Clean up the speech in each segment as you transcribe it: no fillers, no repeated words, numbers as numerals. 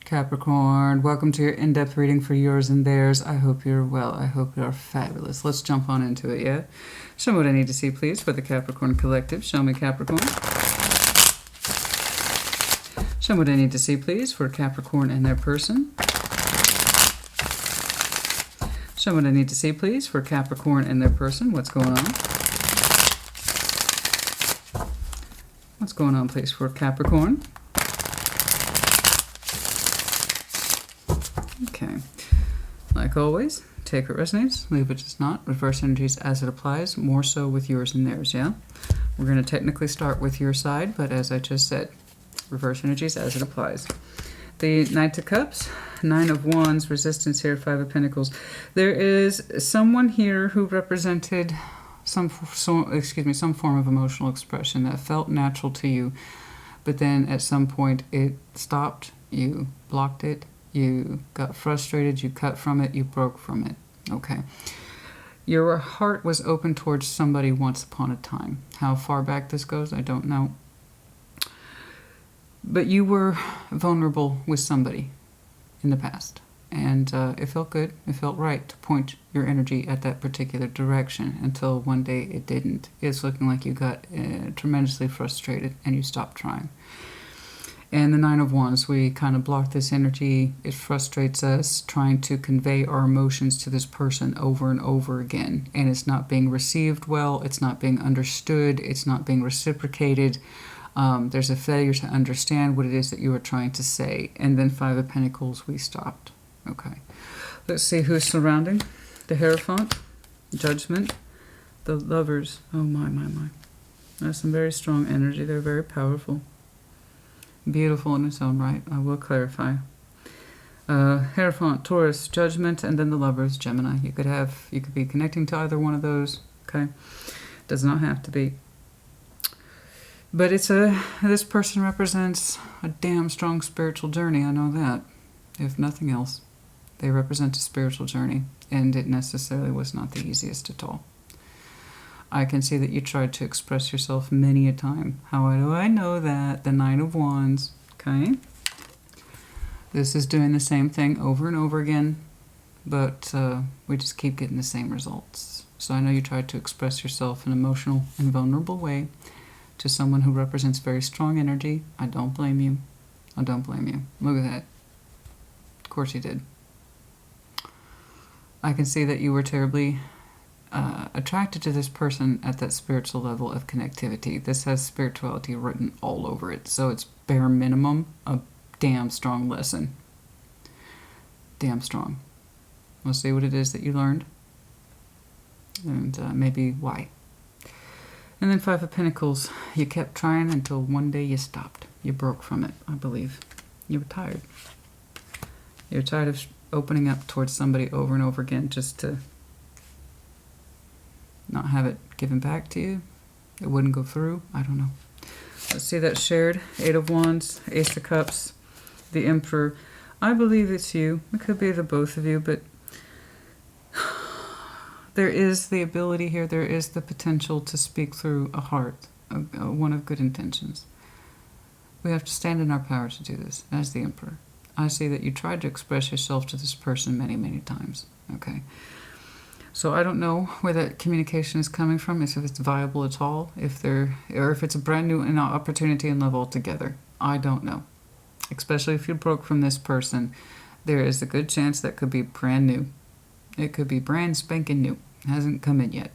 Capricorn, welcome to your in-depth reading for yours and theirs. I hope you're well. I hope you're fabulous. Let's jump on into it, yeah? Show me what I need to see, please, for the Capricorn Collective. Show me, Capricorn. Show me what I need to see, please, for Capricorn and their person. Show me what I need to see, please, for Capricorn and their person. What's going on? What's going on, please, for Capricorn? Okay. Like always, take what resonates, leave what does not. Reverse energies as it applies, more so with yours and theirs, yeah? We're going to technically start with your side, but as I just said, reverse energies as it applies. The Knight of Cups, Nine of Wands, resistance here, Five of Pentacles. There is someone here who represented some form of emotional expression that felt natural to you, but then at some point it stopped, you blocked it, you got frustrated, you cut from it, you broke from it. Okay. Your heart was open towards somebody once upon a time. How far back this goes, I don't know. But you were vulnerable with somebody in the past. And it felt good, it felt right to point your energy at that particular direction until one day it didn't. It's looking like you got tremendously frustrated and you stopped trying. And the Nine of Wands, we kind of block this energy. It frustrates us trying to convey our emotions to this person over and over again. And it's not being received well. It's not being understood. It's not being reciprocated. There's a failure to understand what it is that you were trying to say. And then Five of Pentacles, we stopped. Okay. Let's see who's surrounding. The Hierophant, Judgment, the Lovers. Oh, my. That's some very strong energy. They're very powerful. Beautiful in its own right. I will clarify. Hierophant, Taurus, Judgment, and then the Lovers, Gemini. You could be connecting to either one of those. Okay, does not have to be. But this person represents a damn strong spiritual journey. I know that. If nothing else, they represent a spiritual journey, and it necessarily was not the easiest at all. I can see that you tried to express yourself many a time. How do I know that? The Nine of Wands, okay? This is doing the same thing over and over again, but we just keep getting the same results. So I know you tried to express yourself in an emotional and vulnerable way to someone who represents very strong energy. I don't blame you. I don't blame you. Look at that. Of course you did. I can see that you were terribly attracted to this person at that spiritual level of connectivity. This has spirituality written all over it, so it's bare minimum a damn strong lesson. Damn strong. We'll see what it is that you learned, and maybe why. And then Five of Pentacles. You kept trying until one day you stopped. You broke from it, I believe. You were tired. You're tired of opening up towards somebody over and over again just to not have it given back to you. It wouldn't go through. I don't know. Let's see that shared. Eight of Wands, Ace of Cups, the Emperor. I believe it's you. It could be the both of you, but there is the ability here. There is the potential to speak through a heart, one of good intentions. We have to stand in our power to do this as the Emperor. I see that you tried to express yourself to this person many, many times. Okay. So I don't know where that communication is coming from, if it's viable at all, or if it's a brand new opportunity and love altogether. I don't know. Especially if you broke from this person, there is a good chance that could be brand new. It could be brand spanking new. It hasn't come in yet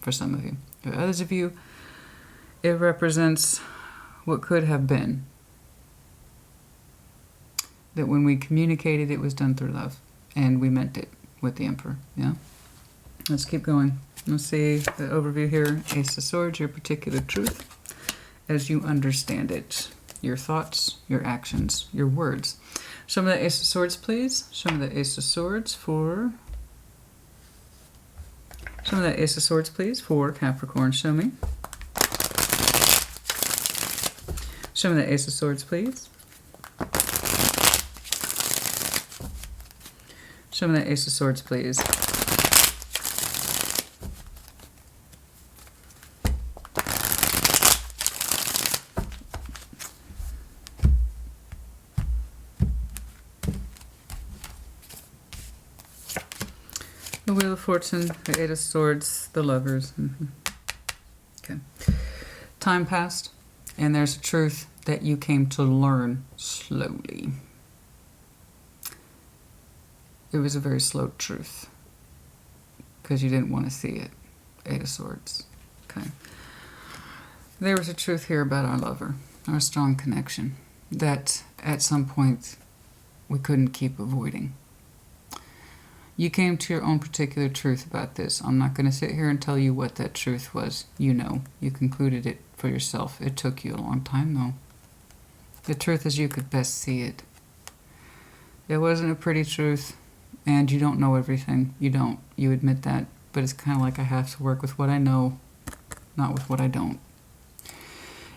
for some of you. For others of you, it represents what could have been. That when we communicated, it was done through love, and we meant it with the Emperor. Yeah. Let's keep going. Let's see the overview here. Ace of Swords, your particular truth as you understand it. Your thoughts, your actions, your words. Show me the Ace of Swords, please. Show me the Ace of Swords for... Show me the Ace of Swords, please, for Capricorn. Show me. Show me the Ace of Swords, please. Show me the Ace of Swords, please. The Wheel of Fortune, the Eight of Swords, the Lovers. Okay. Time passed, and there's a truth that you came to learn slowly. It was a very slow truth, because you didn't want to see it. Eight of Swords. Okay. There was a truth here about our lover, our strong connection, that at some point we couldn't keep avoiding. You came to your own particular truth about this. I'm not going to sit here and tell you what that truth was. You know. You concluded it for yourself. It took you a long time, though. The truth is you could best see it. It wasn't a pretty truth, and you don't know everything. You don't. You admit that. But it's kind of like I have to work with what I know, not with what I don't.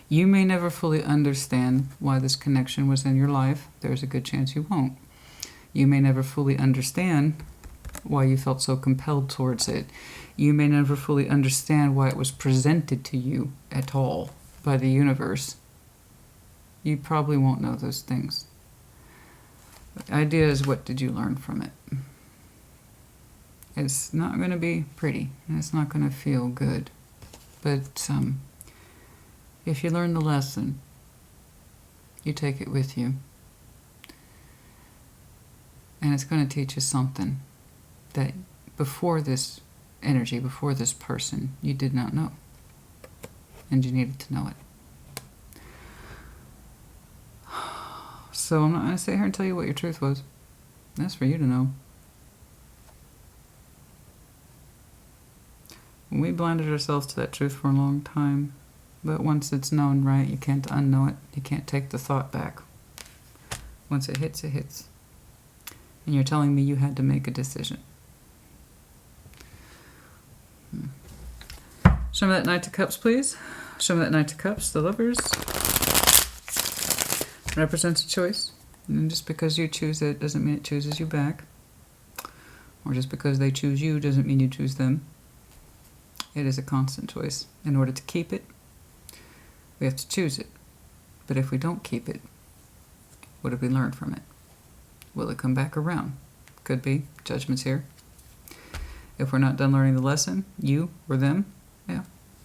You may never fully understand why this connection was in your life. There's a good chance you won't. You may never fully understand why you felt so compelled towards it. You may never fully understand why it was presented to you at all by the universe. You probably won't know those things. The idea is, what did you learn from it? It's not going to be pretty, and it's not going to feel good. But if you learn the lesson, you take it with you. And it's going to teach you something that before this energy, before this person, you did not know. And you needed to know it. So I'm not going to sit here and tell you what your truth was. That's for you to know. We blinded ourselves to that truth for a long time. But once it's known, right, you can't unknow it. You can't take the thought back. Once it hits, it hits. And you're telling me you had to make a decision. Show me that Knight of Cups, please. Show me that Knight of Cups, the Lovers. Represents a choice. And just because you choose it doesn't mean it chooses you back. Or just because they choose you doesn't mean you choose them. It is a constant choice. In order to keep it, we have to choose it. But if we don't keep it, what have we learned from it? Will it come back around? Could be. Judgment's here. If we're not done learning the lesson, you or them, yeah,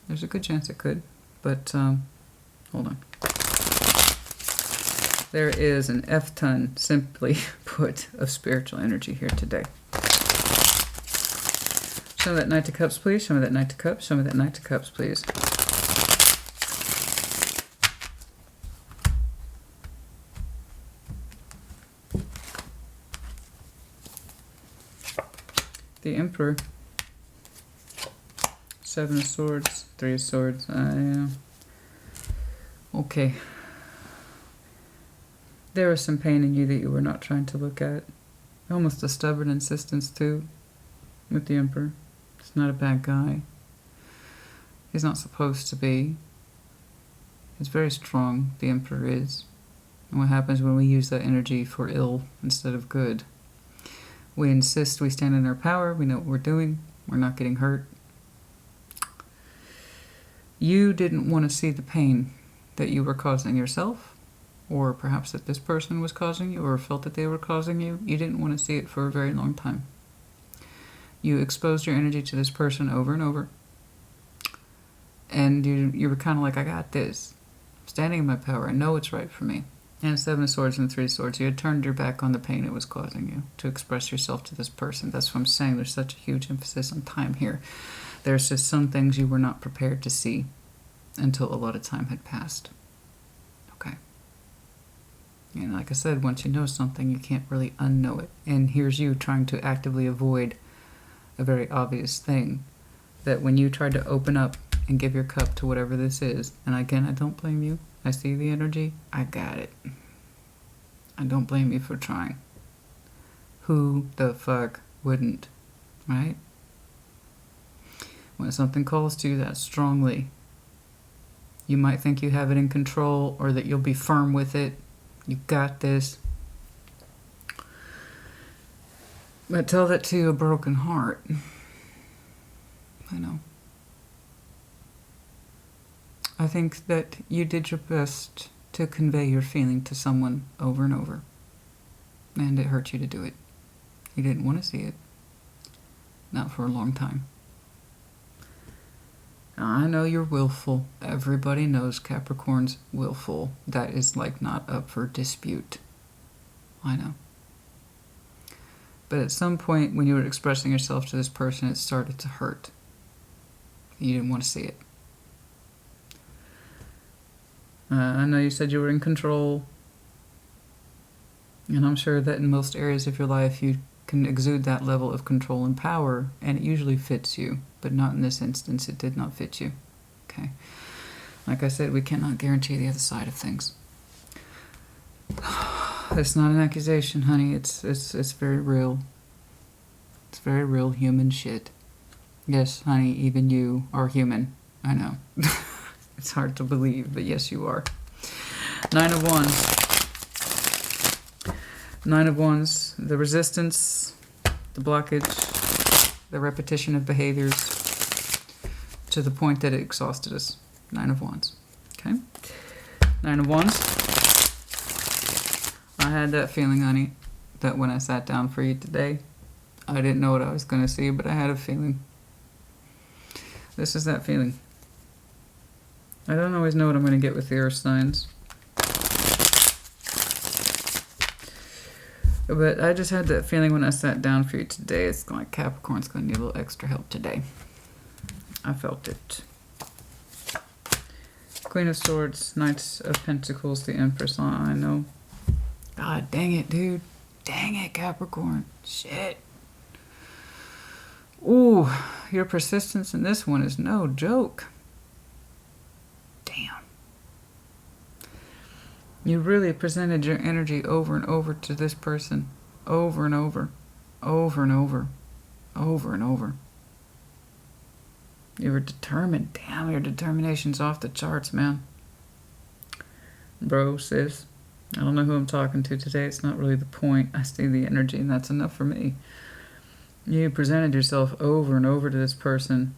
there's a good chance it could. But, hold on. There is an F-ton, simply put, of spiritual energy here today. Show me that Knight of Cups, please. Show me that Knight of Cups. Show me that Knight of Cups, please. The Emperor. Seven of Swords. Three of Swords. Okay. There was some pain in you that you were not trying to look at. Almost a stubborn insistence, too, with the Emperor. He's not a bad guy. He's not supposed to be. He's very strong, the Emperor is. And what happens when we use that energy for ill instead of good? We insist we stand in our power, we know what we're doing, we're not getting hurt. You didn't want to see the pain that you were causing yourself, or perhaps that this person was causing you, or felt that they were causing you. You didn't want to see it for a very long time. You exposed your energy to this person over and over, and you were kind of like, I got this. I'm standing in my power, I know what's right for me. And Seven of Swords and Three of Swords, you had turned your back on the pain it was causing you to express yourself to this person. That's what I'm saying. There's such a huge emphasis on time here. There's just some things you were not prepared to see until a lot of time had passed. Okay. And like I said, once you know something, you can't really unknow it. And here's you trying to actively avoid a very obvious thing. That when you tried to open up and give your cup to whatever this is, and again, I don't blame you. I see the energy. I got it. I don't blame you for trying. Who the fuck wouldn't? Right? When something calls to you that strongly, you might think you have it in control or that you'll be firm with it. You got this. But tell that to a broken heart. I know. I think that you did your best to convey your feeling to someone over and over. And it hurt you to do it. You didn't want to see it. Not for a long time. I know you're willful. Everybody knows Capricorn's willful. That is like not up for dispute. I know. But at some point when you were expressing yourself to this person, it started to hurt. You didn't want to see it. I know you said you were in control. And I'm sure that in most areas of your life you can exude that level of control and power, and it usually fits you. But not in this instance. It did not fit you. Okay. Like I said, we cannot guarantee the other side of things. It's not an accusation, honey. It's very real. It's very real human shit. Yes, honey, even you are human. I know. It's hard to believe, but yes, you are. 9 of Wands. 9 of Wands. The resistance, the blockage, the repetition of behaviors to the point that it exhausted us. 9 of Wands. Okay? 9 of Wands. I had that feeling, honey, that when I sat down for you today, I didn't know what I was going to see, but I had a feeling. This is that feeling. I don't always know what I'm going to get with the earth signs. But I just had that feeling when I sat down for you today. It's like Capricorn's going to need a little extra help today. I felt it. Queen of Swords, Knights of Pentacles, the Empress. I know. God dang it, dude. Dang it, Capricorn. Shit. Ooh, your persistence in this one is no joke. Damn. You really presented your energy over and over to this person. Over and over. Over and over. Over and over. You were determined. Damn, your determination's off the charts, man. Bro, sis. I don't know who I'm talking to today. It's not really the point. I see the energy, and that's enough for me. You presented yourself over and over to this person,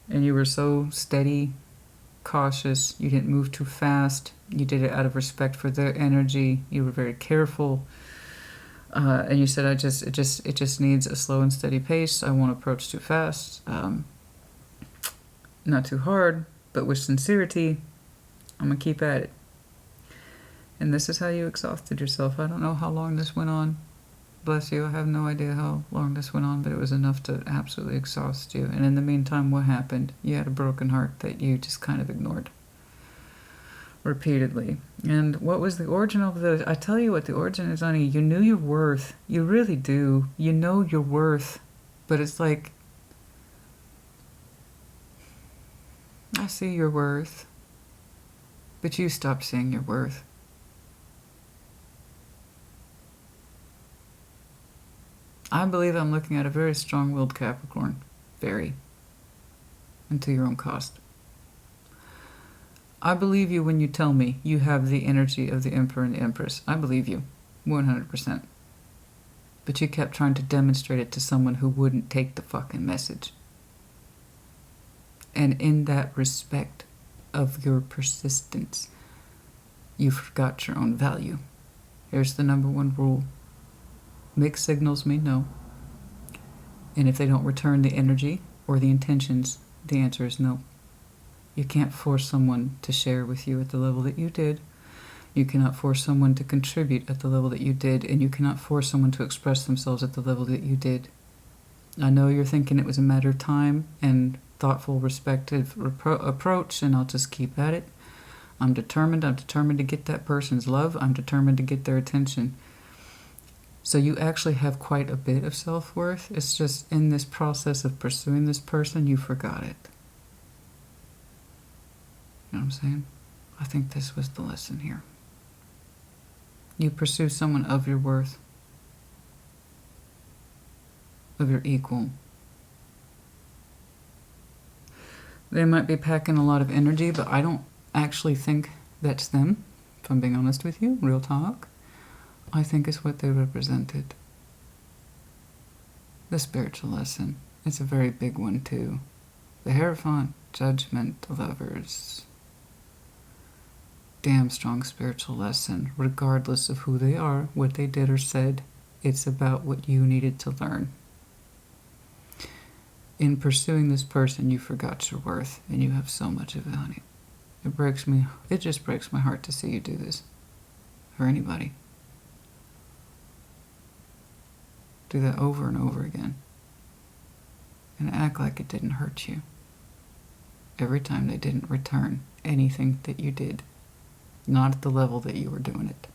and you were so steady, cautious. You didn't move too fast. You did it out of respect for their energy. You were very careful. And you said, it just needs a slow and steady pace. I won't approach too fast. Not too hard, but with sincerity. I'm going to keep at it. And this is how you exhausted yourself. I don't know how long this went on. Bless you. I have no idea how long this went on, but it was enough to absolutely exhaust you. And in the meantime, what happened? You had a broken heart that you just kind of ignored repeatedly. And what was the origin of the... I tell you what the origin is, honey. You knew your worth. You really do. You know your worth. But it's like... I see your worth. But you stopped seeing your worth. I believe I'm looking at a very strong-willed Capricorn. Very. And to your own cost. I believe you when you tell me you have the energy of the Emperor and the Empress. I believe you. 100%. But you kept trying to demonstrate it to someone who wouldn't take the fucking message. And in that respect of your persistence, you forgot your own value. Here's the number one rule. Mixed signals mean no. And if they don't return the energy or the intentions, the answer is no. You can't force someone to share with you at the level that you did. You cannot force someone to contribute at the level that you did. And you cannot force someone to express themselves at the level that you did. I know you're thinking it was a matter of time and thoughtful, respectful approach, and I'll just keep at it. I'm determined to get that person's love. I'm determined to get their attention. So you actually have quite a bit of self-worth. It's just in this process of pursuing this person, you forgot it. You know what I'm saying? I think this was the lesson here. You pursue someone of your worth, of your equal. They might be packing a lot of energy, but I don't actually think that's them, if I'm being honest with you, real talk. I think it's what they represented. The spiritual lesson. It's a very big one, too. The Hierophant, Judgment, Lovers. Damn strong spiritual lesson. Regardless of who they are, what they did or said, it's about what you needed to learn. in pursuing this person, you forgot your worth, and you have so much of it, honey. It breaks me. It just breaks my heart to see you do this. For anybody. Do that over and over again. And act like it didn't hurt you. Every time they didn't return anything that you did. Not at the level that you were doing it.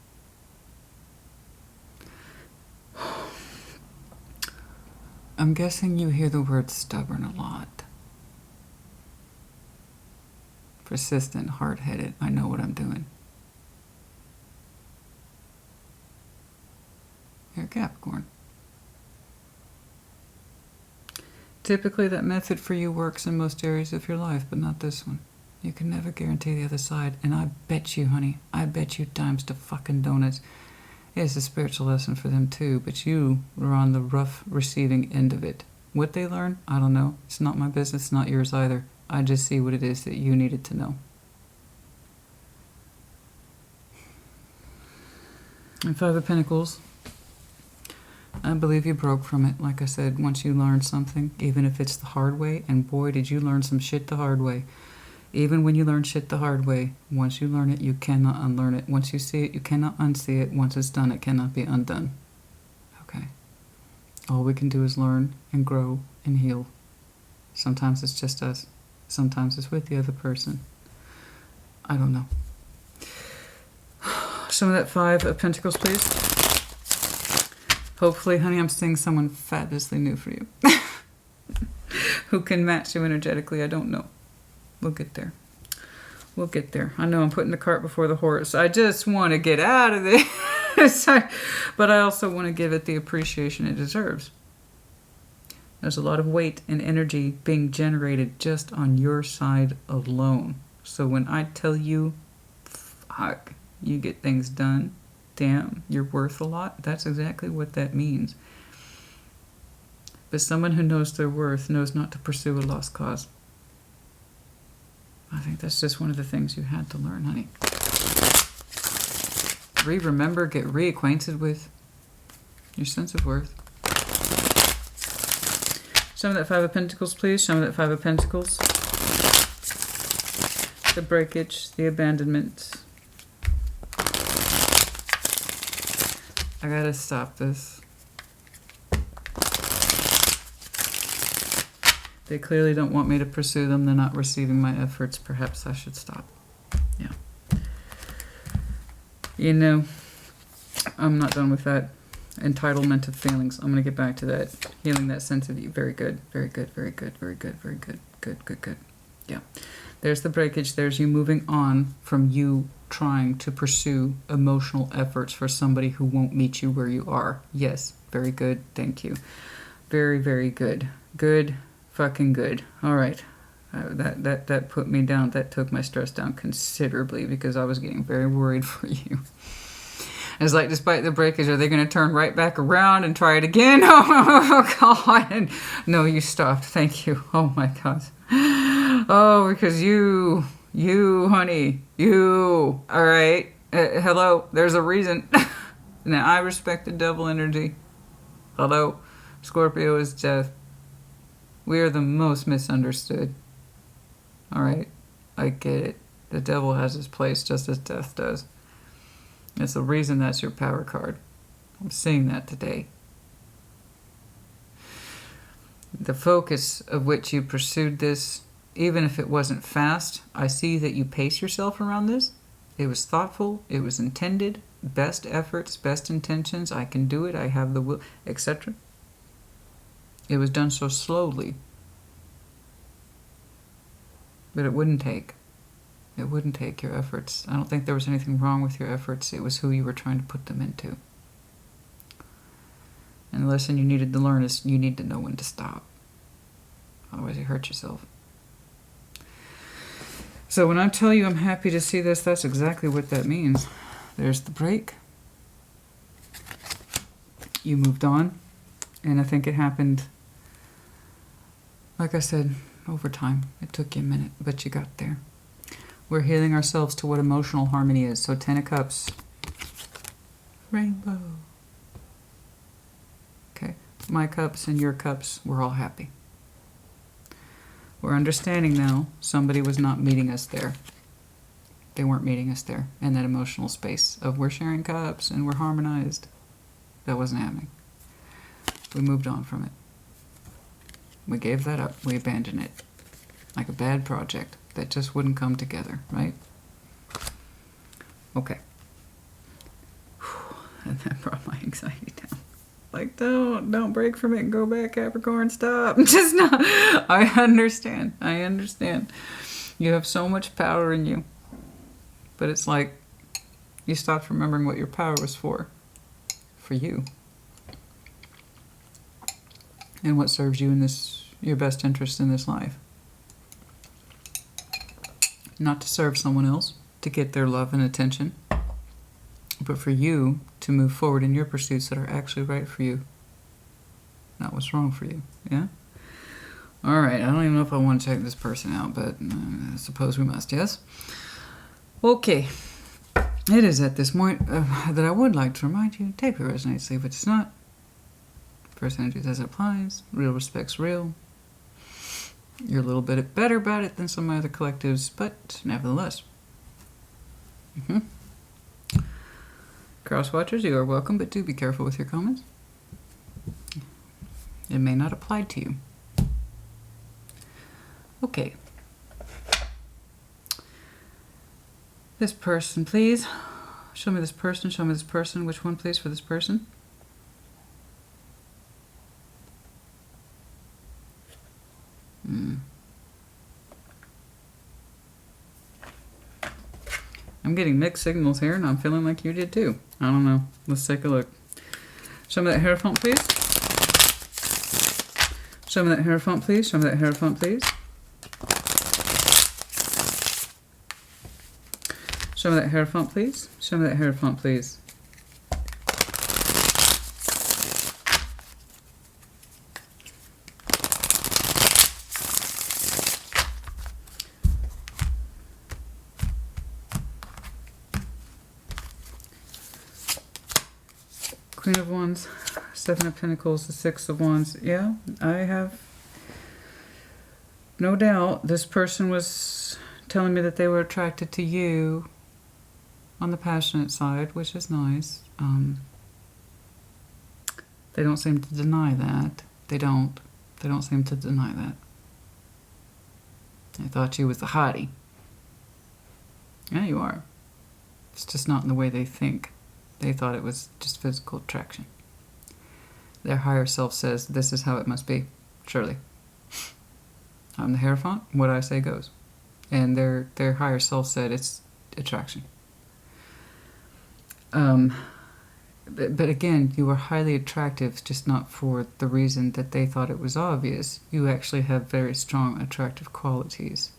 I'm guessing you hear the word stubborn a lot. Persistent, hard-headed. I know what I'm doing. You're a Capricorn. Typically, that method for you works in most areas of your life, but not this one. You can never guarantee the other side, and I bet you, honey, I bet you dimes to fucking donuts. It's a spiritual lesson for them too, but you were on the rough receiving end of it. What they learn, I don't know. It's not my business, it's not yours either. I just see what it is that you needed to know. And Five of Pentacles. I believe you broke from it. Like I said, once you learn something, even if it's the hard way, and boy, did you learn some shit the hard way. Even when you learn shit the hard way, once you learn it, you cannot unlearn it. Once you see it, you cannot unsee it. Once it's done, it cannot be undone. Okay? All we can do is learn and grow and heal. Sometimes it's just us. Sometimes it's with the other person. I don't know. Some of that Five of Pentacles, please. Hopefully, honey, I'm seeing someone fabulously new for you. Who can match you energetically, I don't know. We'll get there. We'll get there. I know I'm putting the cart before the horse. I just want to get out of this. But I also want to give it the appreciation it deserves. There's a lot of weight and energy being generated just on your side alone. So when I tell you, fuck, you get things done, damn, you're worth a lot, that's exactly what that means. But someone who knows their worth knows not to pursue a lost cause. I think that's just one of the things you had to learn, honey. Remember, get reacquainted with your sense of worth. Some of that Five of Pentacles, please. Some of that Five of Pentacles. The breakage, the abandonment. I gotta stop this. They clearly don't want me to pursue them. They're not receiving my efforts. Perhaps I should stop. Yeah. You know, I'm not done with that. Entitlement of feelings. I'm going to get back to that. Healing that sense of you. Very good. Very good. Very good. Very good. Very good. Good, good, good. Yeah. There's the breakage. There's you moving on from you trying to pursue emotional efforts for somebody who won't meet you where you are. Yes. Very good. Thank you. Very, very good. Good. Fucking good. All right. That put me down. That took my stress down considerably because I was getting very worried for you. It's like, despite the breakage, are they going to turn right back around and try it again? Oh, God. No, you stopped. Thank you. Oh, my God. Oh, because you, honey, you. All right. Hello. There's a reason. Now, I respect the devil energy. Hello. Scorpio is death. We are the most misunderstood. All right. I get it. The devil has his place just as death does. It's the reason that's your power card. I'm seeing that today. The focus of which you pursued this, even if it wasn't fast, I see that you pace yourself around this. It was thoughtful. It was intended. Best efforts, best intentions. I can do it. I have the will, etc. It was done so slowly. But it wouldn't take. It wouldn't take your efforts. I don't think there was anything wrong with your efforts. It was who you were trying to put them into. And the lesson you needed to learn is you need to know when to stop. Otherwise you hurt yourself. So when I tell you I'm happy to see this, that's exactly what that means. There's the break. You moved on. And I think it happened, like I said, over time. It took you a minute, but you got there. We're healing ourselves to what emotional harmony is. So 10 of Cups. Rainbow. Okay. My cups and your cups, we're all happy. We're understanding now somebody was not meeting us there. They weren't meeting us there in that emotional space of we're sharing cups and we're harmonized. That wasn't happening. We moved on from it. We gave that up. We abandoned it. Like a bad project that just wouldn't come together, right? Okay. And that brought my anxiety down. Like, don't break from it and go back, Capricorn. Stop. Just not. I understand. You have so much power in you. But it's like you stopped remembering what your power was for. For you. And what serves you in this, your best interest in this life. Not to serve someone else, to get their love and attention, but for you to move forward in your pursuits that are actually right for you, not what's wrong for you. Yeah? All right, I don't even know if I want to check this person out, but I suppose we must, yes? Okay. It is at this point that I would like to remind you, take what resonates, leave what does not. First energy as it applies. Real respect's real. You're a little bit better about it than some other collectives, but nevertheless. Crosswatchers, you are welcome, but do be careful with your comments. It may not apply to you. Okay. This person, please. Show me this person, show me this person. Which one, please, for this person? I'm getting mixed signals here, and I'm feeling like you did too. I don't know. Let's take a look. Show me that Hierophant, please. Show me that Hierophant, please. Show me that Hierophant, please. Show me that Hierophant, please. Show me that Hierophant, please. Queen of Wands, Seven of Pentacles, the Six of Wands. Yeah, I have no doubt this person was telling me that they were attracted to you on the passionate side, which is nice. They don't seem to deny that. They don't seem to deny that. They thought you was the hottie. Yeah, you are. It's just not in the way they think. They thought it was just physical attraction. Their higher self says, this is how it must be. Surely. I'm the Hierophant. What I say goes. And their higher self said it's attraction. But again, you were highly attractive, just not for the reason that they thought it was obvious. You actually have very strong attractive qualities.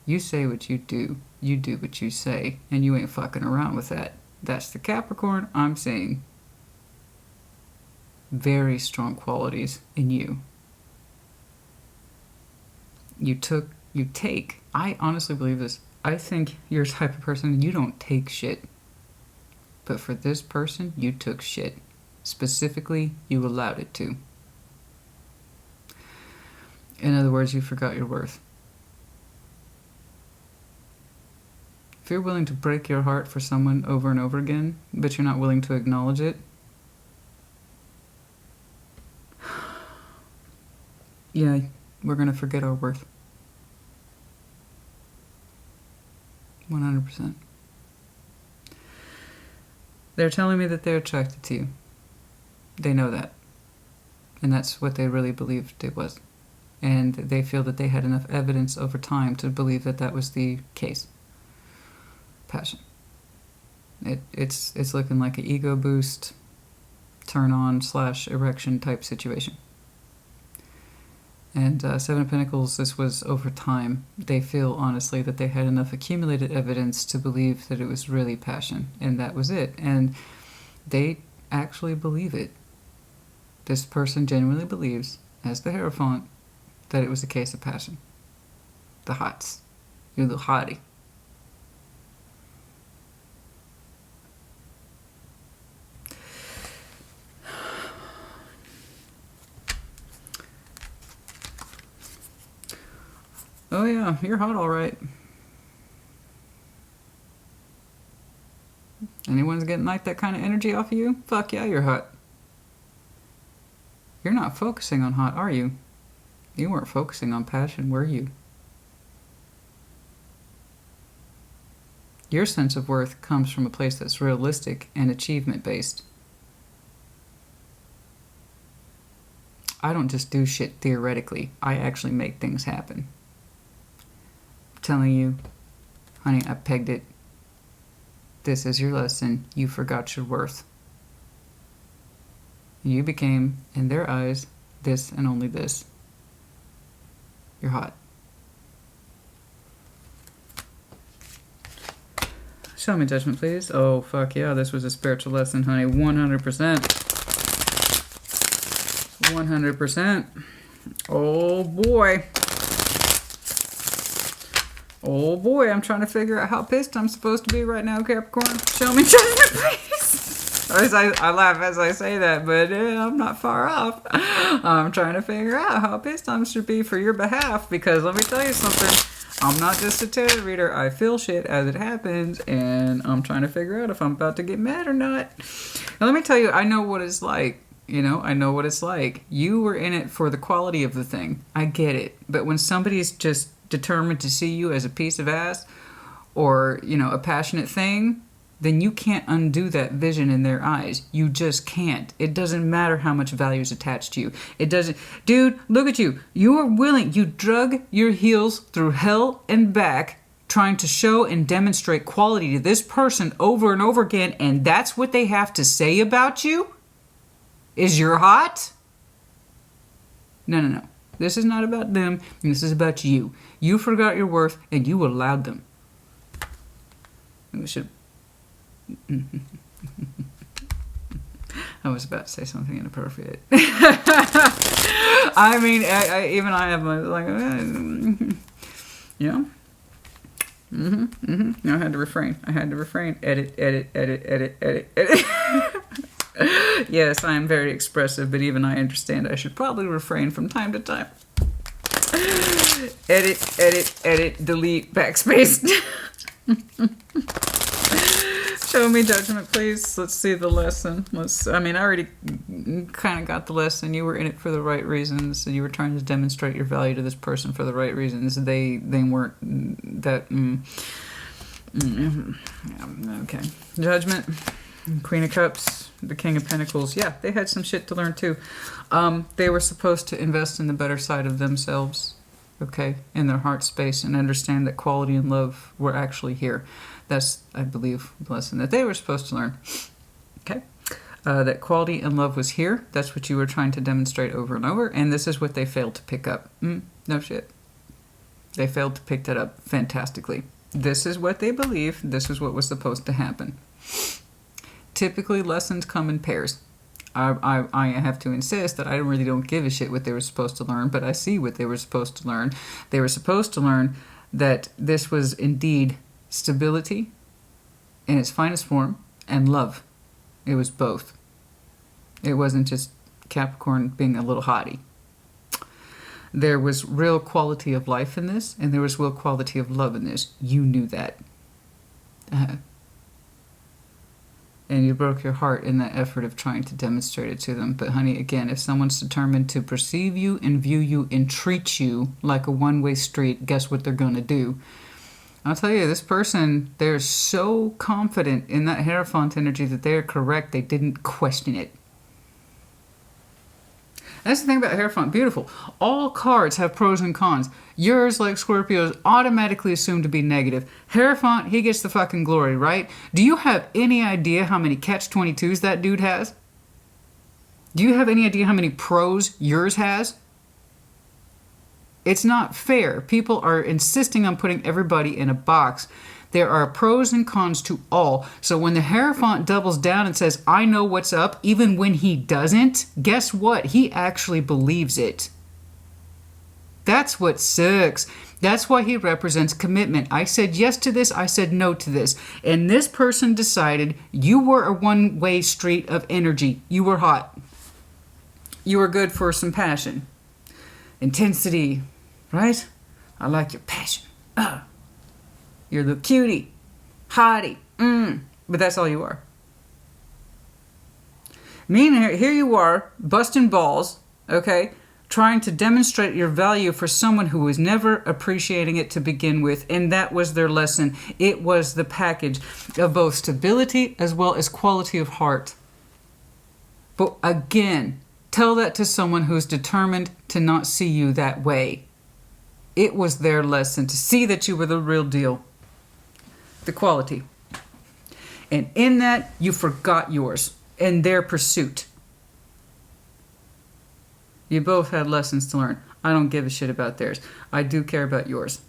You say what you do what you say, and you ain't fucking around with that. That's the Capricorn I'm seeing. Very strong qualities in you. You take. I honestly believe this. I think you're the type of person, you don't take shit. But for this person, you took shit. Specifically, you allowed it to. In other words, you forgot your worth. If you're willing to break your heart for someone over and over again, but you're not willing to acknowledge it, yeah, we're going to forget our worth. 100%. They're telling me that they're attracted to you. They know that. And that's what they really believed it was. And they feel that they had enough evidence over time to believe that that was the case. Passion. It's looking like an ego boost, turn on / erection type situation. And Seven of Pentacles, this was over time. They feel, honestly, that they had enough accumulated evidence to believe that it was really passion. And that was it. And they actually believe it. This person genuinely believes, as the Hierophant, that it was a case of passion. The hots. You're the hottie. Oh yeah, you're hot all right. Anyone's getting like that kind of energy off of you? Fuck yeah, you're hot. You're not focusing on hot, are you? You weren't focusing on passion, were you? Your sense of worth comes from a place that's realistic and achievement-based. I don't just do shit theoretically. I actually make things happen. I'm telling you, honey, I pegged it. This is your lesson. You forgot your worth. You became, in their eyes, this and only this. You're hot. Show me judgment, please. Oh, fuck yeah. This was a spiritual lesson, honey. 100%. 100%. Oh, boy. Oh, boy. I'm trying to figure out how pissed I'm supposed to be right now, Capricorn. Show me judgment, please. I laugh as I say that, but I'm not far off. I'm trying to figure out how pissed I should be for your behalf, because let me tell you something. I'm not just a tarot reader. I feel shit as it happens, and I'm trying to figure out if I'm about to get mad or not. Now, let me tell you, I know what it's like. You know, I know what it's like. You were in it for the quality of the thing. I get it. But when somebody's just determined to see you as a piece of ass or, you know, a passionate thing, then you can't undo that vision in their eyes. You just can't. It doesn't matter how much value is attached to you. It doesn't. Dude, look at you. You are willing. You drug your heels through hell and back trying to show and demonstrate quality to this person over and over again, and that's what they have to say about you? Is you're hot? No, no, no. This is not about them. This is about you. You forgot your worth, and you allowed them. We should... I was about to say something inappropriate. I mean, even I have my, like, you know? No, I had to refrain. Edit. Yes, I am very expressive, but even I understand I should probably refrain from time to time. Edit, delete, backspace. Show me judgment, please. Let's see the lesson. I already kind of got the lesson. You were in it for the right reasons. You were trying to demonstrate your value to this person for the right reasons. They weren't that... Okay. Judgment. Queen of Cups. The King of Pentacles. Yeah, they had some shit to learn too. They were supposed to invest in the better side of themselves. Okay, in their heart space, and understand that quality and love were actually here. That's, I believe, the lesson that they were supposed to learn. Okay, that quality and love was here. That's what you were trying to demonstrate over and over, and this is what they failed to pick up. No shit. They failed to pick that up fantastically. This is what they believe. This is what was supposed to happen. Typically, lessons come in pairs. I have to insist that I really don't give a shit what they were supposed to learn, but I see what they were supposed to learn. They were supposed to learn that this was indeed stability in its finest form and love. It was both. It wasn't just Capricorn being a little haughty. There was real quality of life in this, and there was real quality of love in this. You knew that. And you broke your heart in that effort of trying to demonstrate it to them. But honey, again, if someone's determined to perceive you and view you and treat you like a one-way street, guess what they're going to do? I'll tell you, this person, they're so confident in that Hierophant energy that they're correct. They didn't question it. That's the thing about Hierophant. Beautiful. All cards have pros and cons. Yours, like Scorpio's, automatically assumed to be negative. Hierophant, he gets the fucking glory, right? Do you have any idea how many catch-22s that dude has? Do you have any idea how many pros yours has? It's not fair. People are insisting on putting everybody in a box. There are pros and cons to all. So when the Hierophant doubles down and says, I know what's up, even when he doesn't, guess what? He actually believes it. That's what sucks. That's why he represents commitment. I said yes to this, I said no to this. And this person decided you were a one-way street of energy. You were hot. You were good for some passion. Intensity, right? I like your passion. You're the cutie, hottie. But that's all you are. Meaning, here you are, busting balls, okay, trying to demonstrate your value for someone who was never appreciating it to begin with, and that was their lesson. It was the package of both stability as well as quality of heart. But again, tell that to someone who's determined to not see you that way. It was their lesson to see that you were the real deal. The quality. And in that, you forgot yours in their pursuit. You both had lessons to learn. I don't give a shit about theirs. I do care about yours.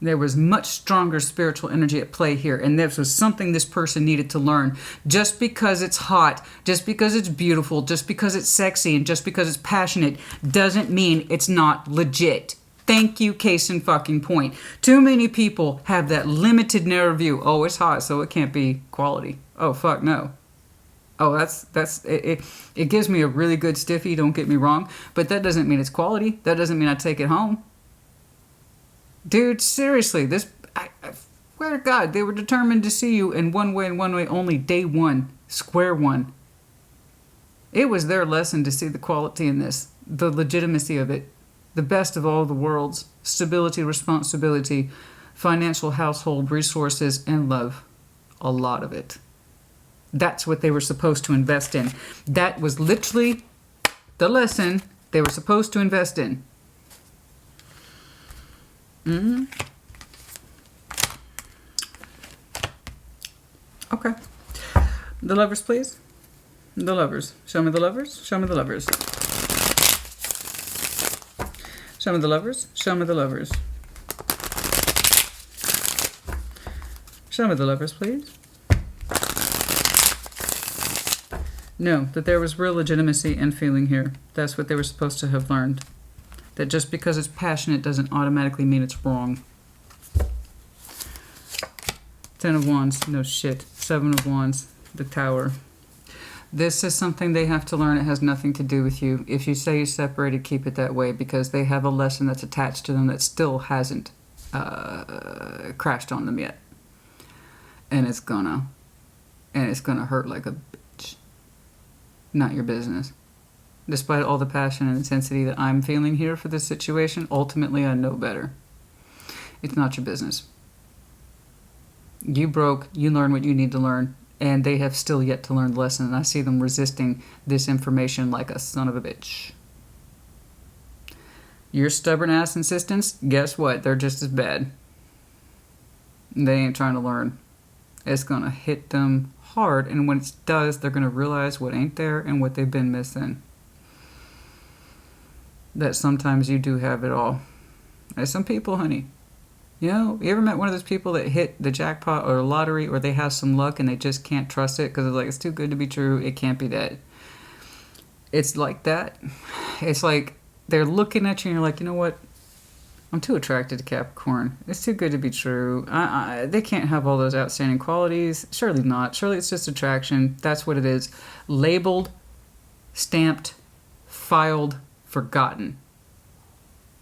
There was much stronger spiritual energy at play here, and this was something this person needed to learn. Just because it's hot, just because it's beautiful, just because it's sexy, and just because it's passionate doesn't mean it's not legit. Thank you, case in fucking point. Too many people have that limited narrow view. Oh, it's hot, so it can't be quality. Oh, fuck no. Oh, it gives me a really good stiffy, don't get me wrong, but that doesn't mean it's quality. That doesn't mean I take it home. Dude, seriously, I swear to God, they were determined to see you in one way and one way only, day one, square one. It was their lesson to see the quality in this, the legitimacy of it, the best of all the worlds, stability, responsibility, financial household resources, and love. A lot of it. That's what they were supposed to invest in. That was literally the lesson they were supposed to invest in. Okay. The lovers, please. The lovers. Show me the lovers. Show me the lovers. Show me the lovers. Show me the lovers. Show me the lovers, please. No, that there was real legitimacy and feeling here. That's what they were supposed to have learned. That just because it's passionate doesn't automatically mean it's wrong. 10 of Wands, no shit. 7 of Wands, the Tower. This is something they have to learn. It has nothing to do with you. If you say you're separated, keep it that way, because they have a lesson that's attached to them that still hasn't crashed on them yet. And it's gonna hurt like a bitch. Not your business. Despite all the passion and intensity that I'm feeling here for this situation, ultimately I know better. It's not your business. You broke, you learn what you need to learn, and they have still yet to learn the lesson, and I see them resisting this information like a son of a bitch. Your stubborn ass insistence, guess what? They're just as bad. They ain't trying to learn. It's gonna hit them hard, and when it does, they're gonna realize what ain't there and what they've been missing. That sometimes you do have it all. There's some people, honey. You know, you ever met one of those people that hit the jackpot or the lottery, or they have some luck and they just can't trust it because it's like, it's too good to be true. It can't be that. It's like that. It's like they're looking at you and you're like, you know what? I'm too attracted to Capricorn. It's too good to be true. They can't have all those outstanding qualities. Surely not. Surely it's just attraction. That's what it is. Labeled, stamped, filed, forgotten.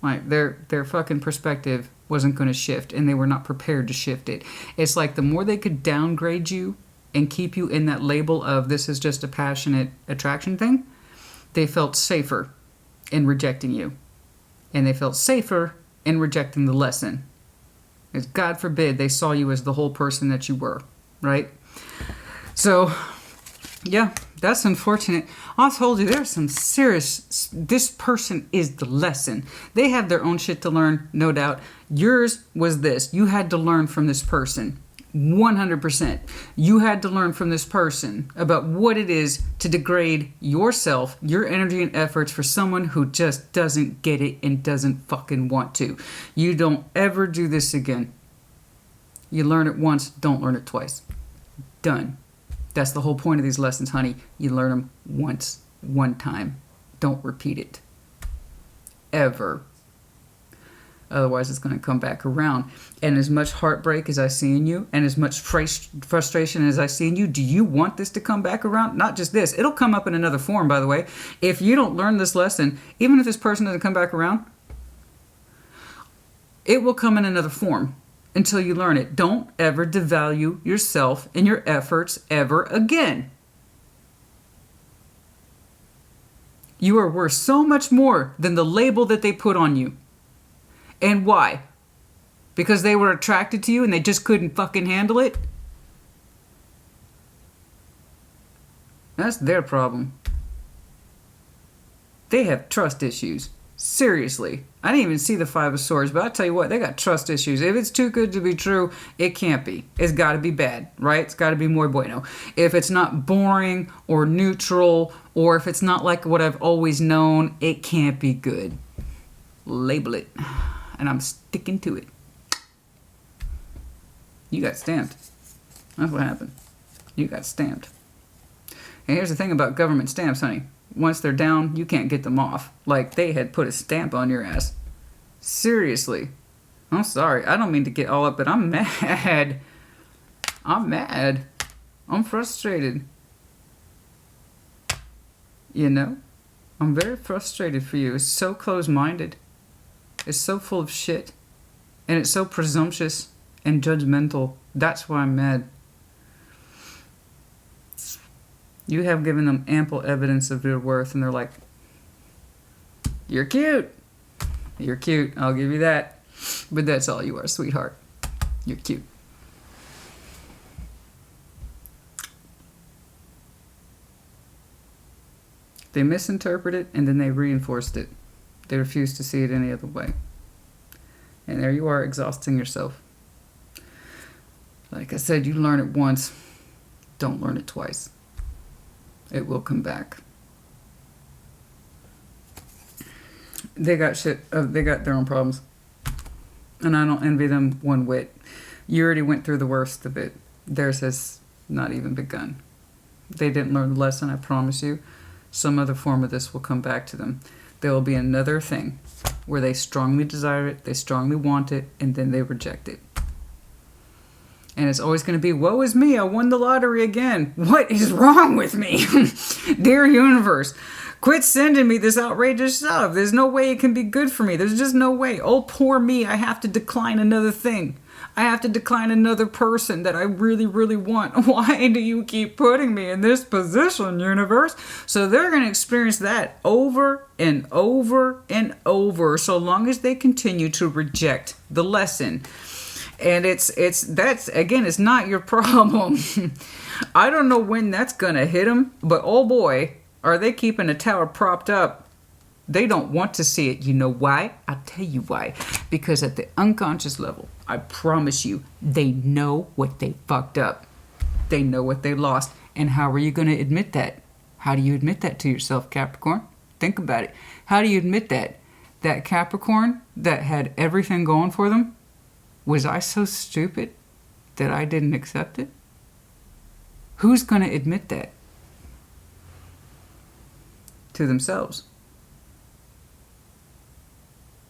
Like their fucking perspective wasn't going to shift, and they were not prepared to shift it. It's like the more they could downgrade you and keep you in that label of this is just a passionate attraction thing, they felt safer in rejecting you. And they felt safer in rejecting the lesson. Because God forbid they saw you as the whole person that you were, right? So, yeah, that's unfortunate. I told you there's some serious... This person is the lesson. They have their own shit to learn, no doubt. Yours was this. You had to learn from this person. 100%. You had to learn from this person about what it is to degrade yourself, your energy and efforts for someone who just doesn't get it and doesn't fucking want to. You don't ever do this again. You learn it once, don't learn it twice. Done. That's the whole point of these lessons, honey. You learn them once, one time. Don't repeat it. Ever. Otherwise, it's going to come back around. And as much heartbreak as I see in you, and as much frustration as I see in you, do you want this to come back around? Not just this. It'll come up in another form, by the way. If you don't learn this lesson, even if this person doesn't come back around, it will come in another form until you learn it. Don't ever devalue yourself and your efforts ever again. You are worth so much more than the label that they put on you. And why? Because they were attracted to you and they just couldn't fucking handle it? That's their problem. They have trust issues. Seriously. I didn't even see the Five of Swords, but I'll tell you what, they got trust issues. If it's too good to be true, it can't be. It's got to be bad, right? It's got to be muy bueno. If it's not boring or neutral, or if it's not like what I've always known, it can't be good. Label it. And I'm sticking to it. You got stamped. That's what happened. You got stamped. And here's the thing about government stamps, honey. Once they're down, you can't get them off. Like they had put a stamp on your ass. Seriously. I'm sorry. I don't mean to get all up, but I'm mad. I'm mad. I'm frustrated. You know? I'm very frustrated for you. It's so close-minded. It's so full of shit. And it's so presumptuous and judgmental. That's why I'm mad. You have given them ample evidence of your worth, and they're like, you're cute. You're cute. I'll give you that. But that's all you are, sweetheart. You're cute. They misinterpret it, and then they reinforced it. They refuse to see it any other way. And there you are, exhausting yourself. Like I said, you learn it once. Don't learn it twice. It will come back. They got shit. They got their own problems. And I don't envy them one whit. You already went through the worst of it. Theirs has not even begun. They didn't learn the lesson, I promise you. Some other form of this will come back to them. There will be another thing where they strongly desire it, they strongly want it, and then they reject it. And it's always going to be, woe is me, I won the lottery again. What is wrong with me? Dear universe, quit sending me this outrageous stuff. There's no way it can be good for me. There's just no way. Oh, poor me, I have to decline another thing. I have to decline another person that I really, really want. Why do you keep putting me in this position, universe? So they're going to experience that over and over and over, so long as they continue to reject the lesson. And that's again, it's not your problem. I don't know when that's going to hit them, but oh boy, are they keeping a tower propped up. They don't want to see it. You know why? I'll tell you why. Because at the unconscious level, I promise you, they know what they fucked up. They know what they lost. And how are you going to admit that? How do you admit that to yourself, Capricorn? Think about it. How do you admit that? That Capricorn that had everything going for them, was I so stupid that I didn't accept it? Who's going to admit that? To themselves.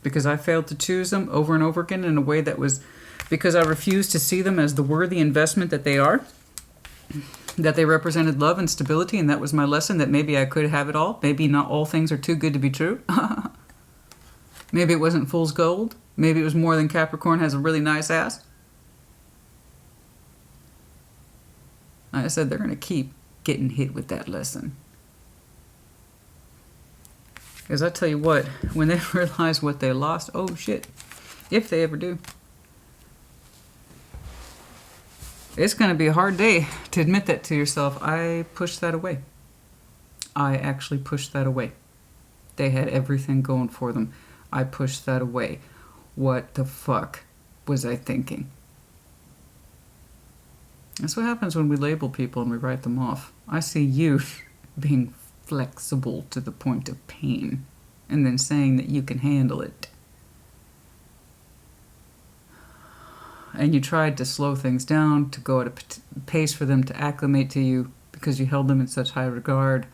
Because I failed to choose them over and over again in a way that was because I refused to see them as the worthy investment that they are, that they represented love and stability, and that was my lesson, that maybe I could have it all. Maybe not all things are too good to be true. Maybe it wasn't fool's gold. Maybe it was more than Capricorn has a really nice ass. Like I said, they're going to keep getting hit with that lesson. Because I tell you what, when they realize what they lost, oh shit, if they ever do, it's going to be a hard day to admit that to yourself. I pushed that away. I actually pushed that away. They had everything going for them. I pushed that away. What the fuck was I thinking? That's what happens when we label people and we write them off. I see you being flexible to the point of pain, and then saying that you can handle it. And you tried to slow things down, to go at a pace for them to acclimate to you, because you held them in such high regard.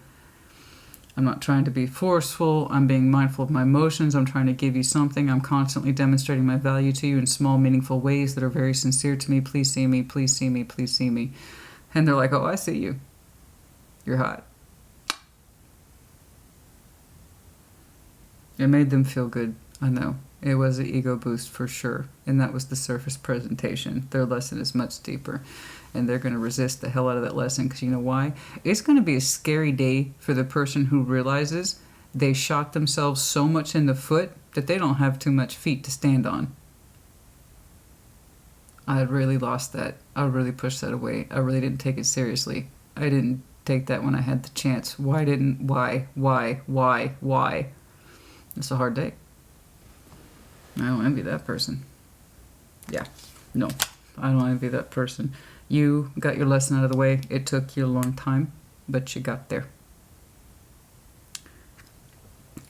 I'm not trying to be forceful. I'm being mindful of my emotions. I'm trying to give you something. I'm constantly demonstrating my value to you in small, meaningful ways that are very sincere to me. Please see me. Please see me. Please see me. And they're like, oh, I see you. You're hot. It made them feel good. I know. It was an ego boost for sure. And that was the surface presentation. Their lesson is much deeper. And they're going to resist the hell out of that lesson because you know why? It's going to be a scary day for the person who realizes they shot themselves so much in the foot that they don't have too much feet to stand on. I really lost that. I really pushed that away. I really didn't take it seriously. I didn't take that when I had the chance. Why? It's a hard day. I don't envy that person. Yeah, no, I don't envy that person. You got your lesson out of the way. It took you a long time, but you got there.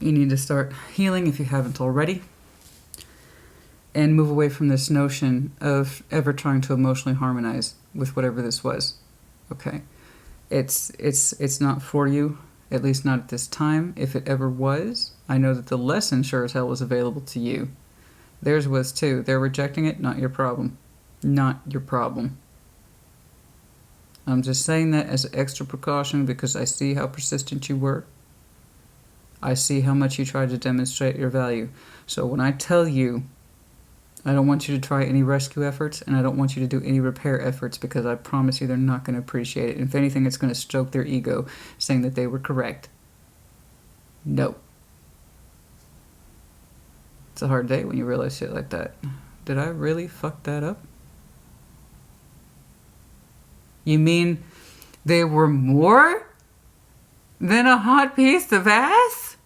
You need to start healing if you haven't already. And move away from this notion of ever trying to emotionally harmonize with whatever this was. Okay? It's not for you, at least not at this time. If it ever was, I know that the lesson sure as hell was available to you. Theirs was too. They're rejecting it, not your problem. Not your problem. I'm just saying that as an extra precaution because I see how persistent you were. I see how much you tried to demonstrate your value. So when I tell you, I don't want you to try any rescue efforts and I don't want you to do any repair efforts because I promise you they're not going to appreciate it. If anything, it's going to stroke their ego saying that they were correct. No. It's a hard day when you realize shit like that. Did I really fuck that up? You mean they were more than a hot piece of ass?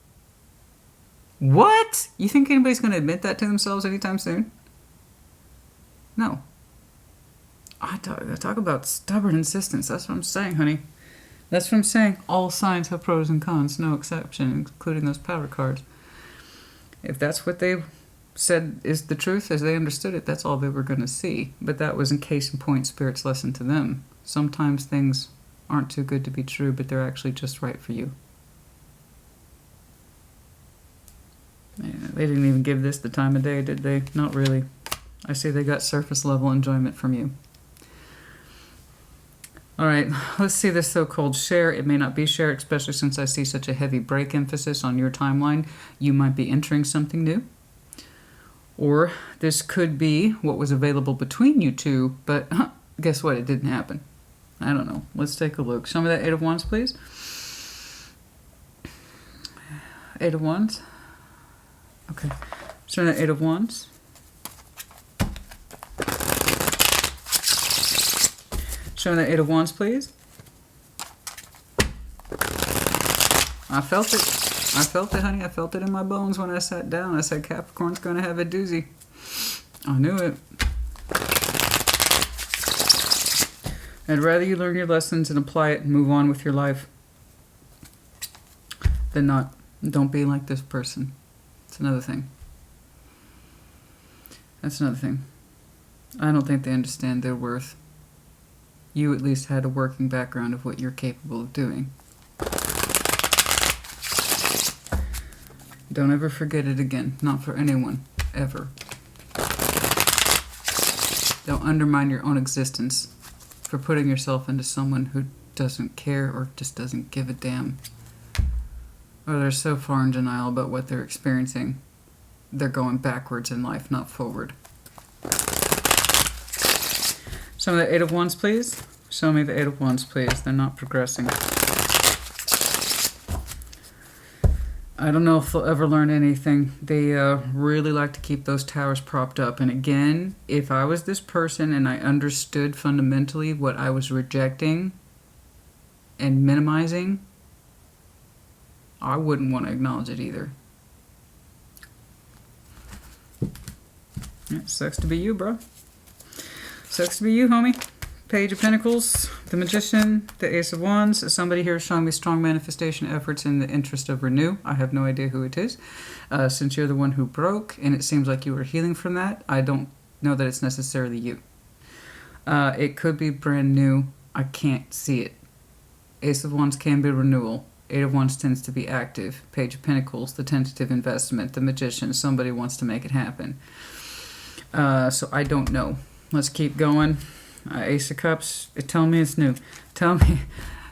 What? You think anybody's going to admit that to themselves anytime soon? No. I talk about stubborn insistence. That's what I'm saying, honey. That's what I'm saying. All signs have pros and cons, no exception, including those power cards. If that's what they said is the truth as they understood it, that's all they were going to see. But that was in case in point Spirit's lesson to them. Sometimes things aren't too good to be true, but they're actually just right for you. Yeah, they didn't even give this the time of day, did they? Not really. I see they got surface level enjoyment from you. All right, let's see this so-called share. It may not be share, especially since I see such a heavy break emphasis on your timeline. You might be entering something new. Or this could be what was available between you two, but guess what? It didn't happen. I don't know. Let's take a look. Show me that Eight of Wands, please. Eight of Wands. Okay. Show me that Eight of Wands. Show me that Eight of Wands, please. I felt it. I felt it, honey. I felt it in my bones when I sat down. I said Capricorn's going to have a doozy. I knew it. I'd rather you learn your lessons and apply it and move on with your life than not. Don't be like this person. It's another thing. That's another thing. I don't think they understand their worth. You at least had a working background of what you're capable of doing. Don't ever forget it again. Not for anyone. Ever. Don't undermine your own existence for putting yourself into someone who doesn't care or just doesn't give a damn. Or they're so far in denial about what they're experiencing, they're going backwards in life, not forward. Show me the Eight of Wands, please. Show me the Eight of Wands, please. They're not progressing. I don't know if they'll ever learn anything. They really like to keep those towers propped up. And again, if I was this person and I understood fundamentally what I was rejecting and minimizing, I wouldn't want to acknowledge it either. It sucks to be you, bro. Sucks to be you, homie. Page of Pentacles, the Magician, the Ace of Wands. Somebody here is showing me strong manifestation efforts in the interest of renew. I have no idea who it is. Since you're the one who broke, and it seems like you were healing from that, I don't know that it's necessarily you. It could be brand new. I can't see it. Ace of Wands can be renewal. Eight of Wands tends to be active. Page of Pentacles, the tentative investment, the Magician. Somebody wants to make it happen. So I don't know. Let's keep going. Ace of Cups. Tell me it's new. Tell me.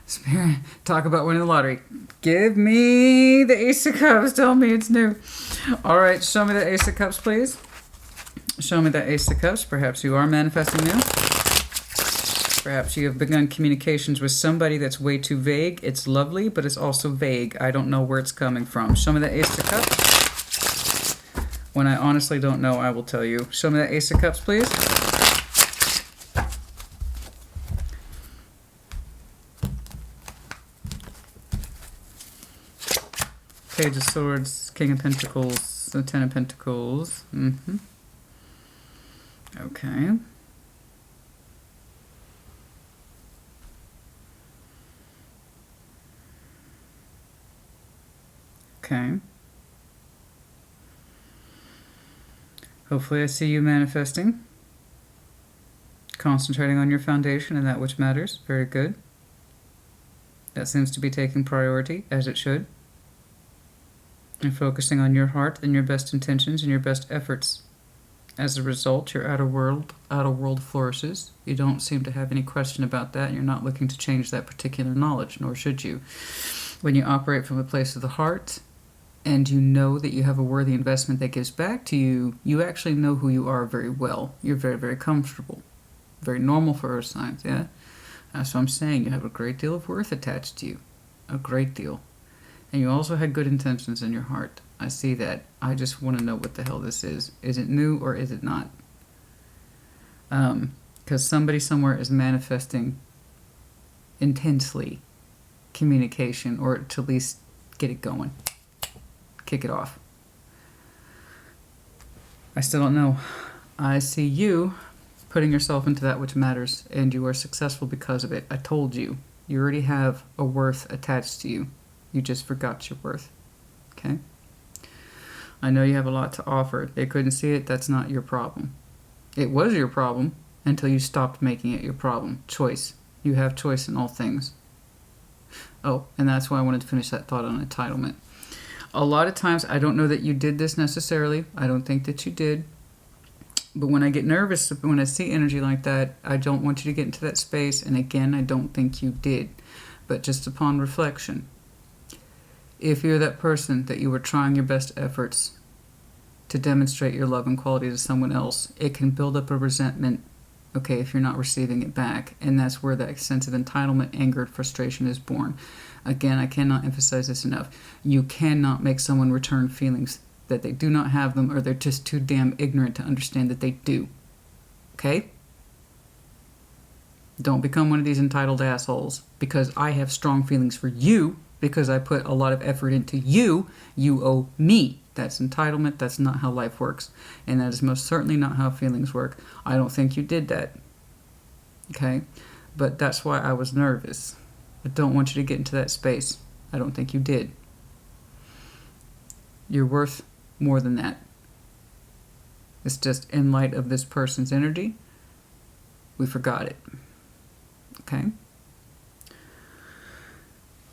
Spirit, talk about winning the lottery. Give me the Ace of Cups. Tell me it's new. All right, show me the Ace of Cups, please. Show me the Ace of Cups. Perhaps you are manifesting now. Perhaps you have begun communications with somebody that's way too vague. It's lovely, but it's also vague. I don't know where it's coming from. Show me the Ace of Cups. When I honestly don't know, I will tell you. Show me the Ace of Cups, please. Page of Swords, King of Pentacles, the Ten of Pentacles. Okay. Okay. Hopefully I see you manifesting. Concentrating on your foundation and that which matters. Very good. That seems to be taking priority, as it should. And focusing on your heart and your best intentions and your best efforts. As a result, your outer world flourishes. You don't seem to have any question about that, and you're not looking to change that particular knowledge, nor should you. When you operate from a place of the heart, and you know that you have a worthy investment that gives back to you, you actually know who you are very well. You're very, very comfortable. Very normal for earth signs, yeah? That's what I'm saying. You have a great deal of worth attached to you. A great deal. And you also had good intentions in your heart. I see that. I just want to know what the hell this is. Is it new or is it not? Because somebody somewhere is manifesting intensely communication, or to at least get it going. Kick it off. I still don't know. I see you putting yourself into that which matters, and you are successful because of it. I told you. You already have a worth attached to you. You just forgot your worth. Okay? I know you have a lot to offer. They couldn't see it. That's not your problem. It was your problem until you stopped making it your problem. Choice. You have choice in all things. Oh, and that's why I wanted to finish that thought on entitlement. A lot of times, I don't know that you did this necessarily. I don't think that you did. But when I get nervous, when I see energy like that, I don't want you to get into that space. And again, I don't think you did. But just upon reflection, if you're that person that you were trying your best efforts to demonstrate your love and quality to someone else, it can build up a resentment, okay, if you're not receiving it back. And that's where that sense of entitlement, anger, and frustration is born. Again, I cannot emphasize this enough. You cannot make someone return feelings that they do not have them, or they're just too damn ignorant to understand that they do. Okay? Don't become one of these entitled assholes. Because I have strong feelings for you, because I put a lot of effort into you, you owe me. That's entitlement. That's not how life works. And that is most certainly not how feelings work. I don't think you did that. Okay? But that's why I was nervous. I don't want you to get into that space. I don't think you did. You're worth more than that. It's just in light of this person's energy, we forgot it. Okay?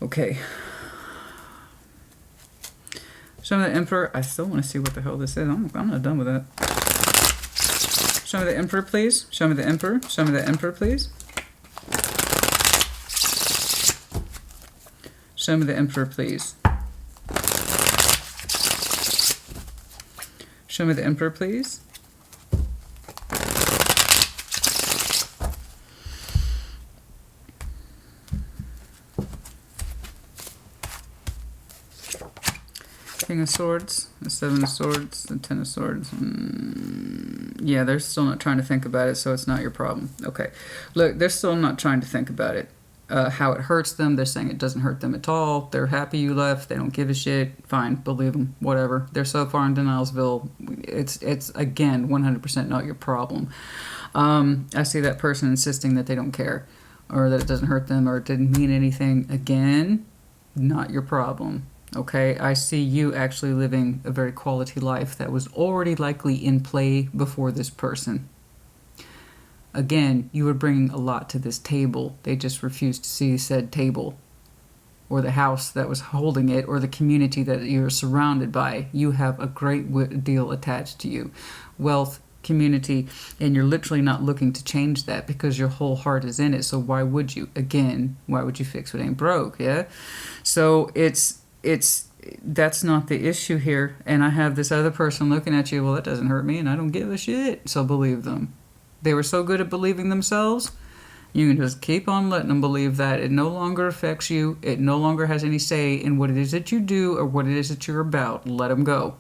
Okay. Show me the Emperor. I still want to see what the hell this is. I'm not done with that. Show me the Emperor, please. Show me the Emperor. Show me the Emperor, please. Show me the Emperor, please. Show me the Emperor, please. King of Swords, the Seven of Swords, the Ten of Swords. Yeah, they're still not trying to think about it, so it's not your problem. Okay. Look, they're still not trying to think about it. How it hurts them, they're saying it doesn't hurt them at all. They're happy you left. They don't give a shit. Fine, believe them. Whatever. They're so far in denialsville. It's again, 100% not your problem. I see that person insisting that they don't care, or that it doesn't hurt them, or it didn't mean anything. Again, not your problem. Okay, I see you actually living a very quality life that was already likely in play before this person. Again, you were bringing a lot to this table. They just refused to see said table. or the house that was holding it, or the community that you're surrounded by. You have a great deal attached to you. Wealth, community, and you're literally not looking to change that because your whole heart is in it. So why would you? Again, why would you fix what ain't broke? Yeah. So that's not the issue here. And I have this other person looking at you, well, that doesn't hurt me and I don't give a shit. So believe them. They were so good at believing themselves. You can just keep on letting them believe that. It no longer affects you. It no longer has any say in what it is that you do or what it is that you're about. Let them go.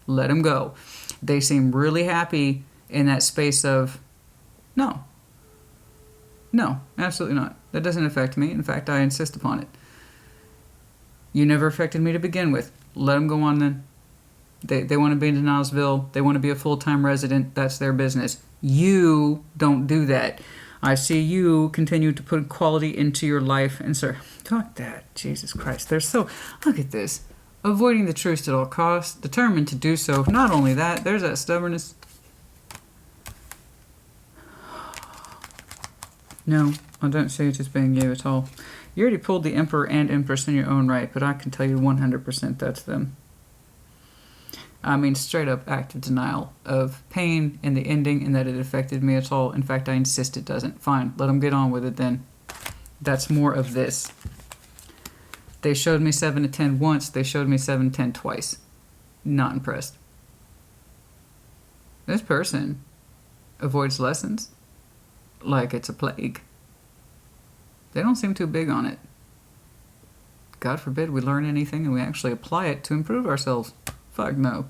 Let them go. They seem really happy in that space of, no, absolutely not. That doesn't affect me. In fact, I insist upon it. You never affected me to begin with. Let them go on then. They want to be in Denialsville. They want to be a full-time resident. That's their business. You don't do that. I see you continue to put quality into your life. And sir, talk that. Jesus Christ. They're so, look at this. Avoiding the truth at all costs. Determined to do so. Not only that, there's that stubbornness. No, I don't see it as being you at all. You already pulled the Emperor and Empress in your own right, but I can tell you 100% that's them. I mean, straight up active denial of pain and the ending and that it affected me at all. In fact, I insist it doesn't. Fine, let them get on with it then. That's more of this. They showed me 7 to 10 once. They showed me 7 to 10 twice. Not impressed. This person avoids lessons like it's a plague. They don't seem too big on it. God forbid we learn anything and we actually apply it to improve ourselves. Fuck no.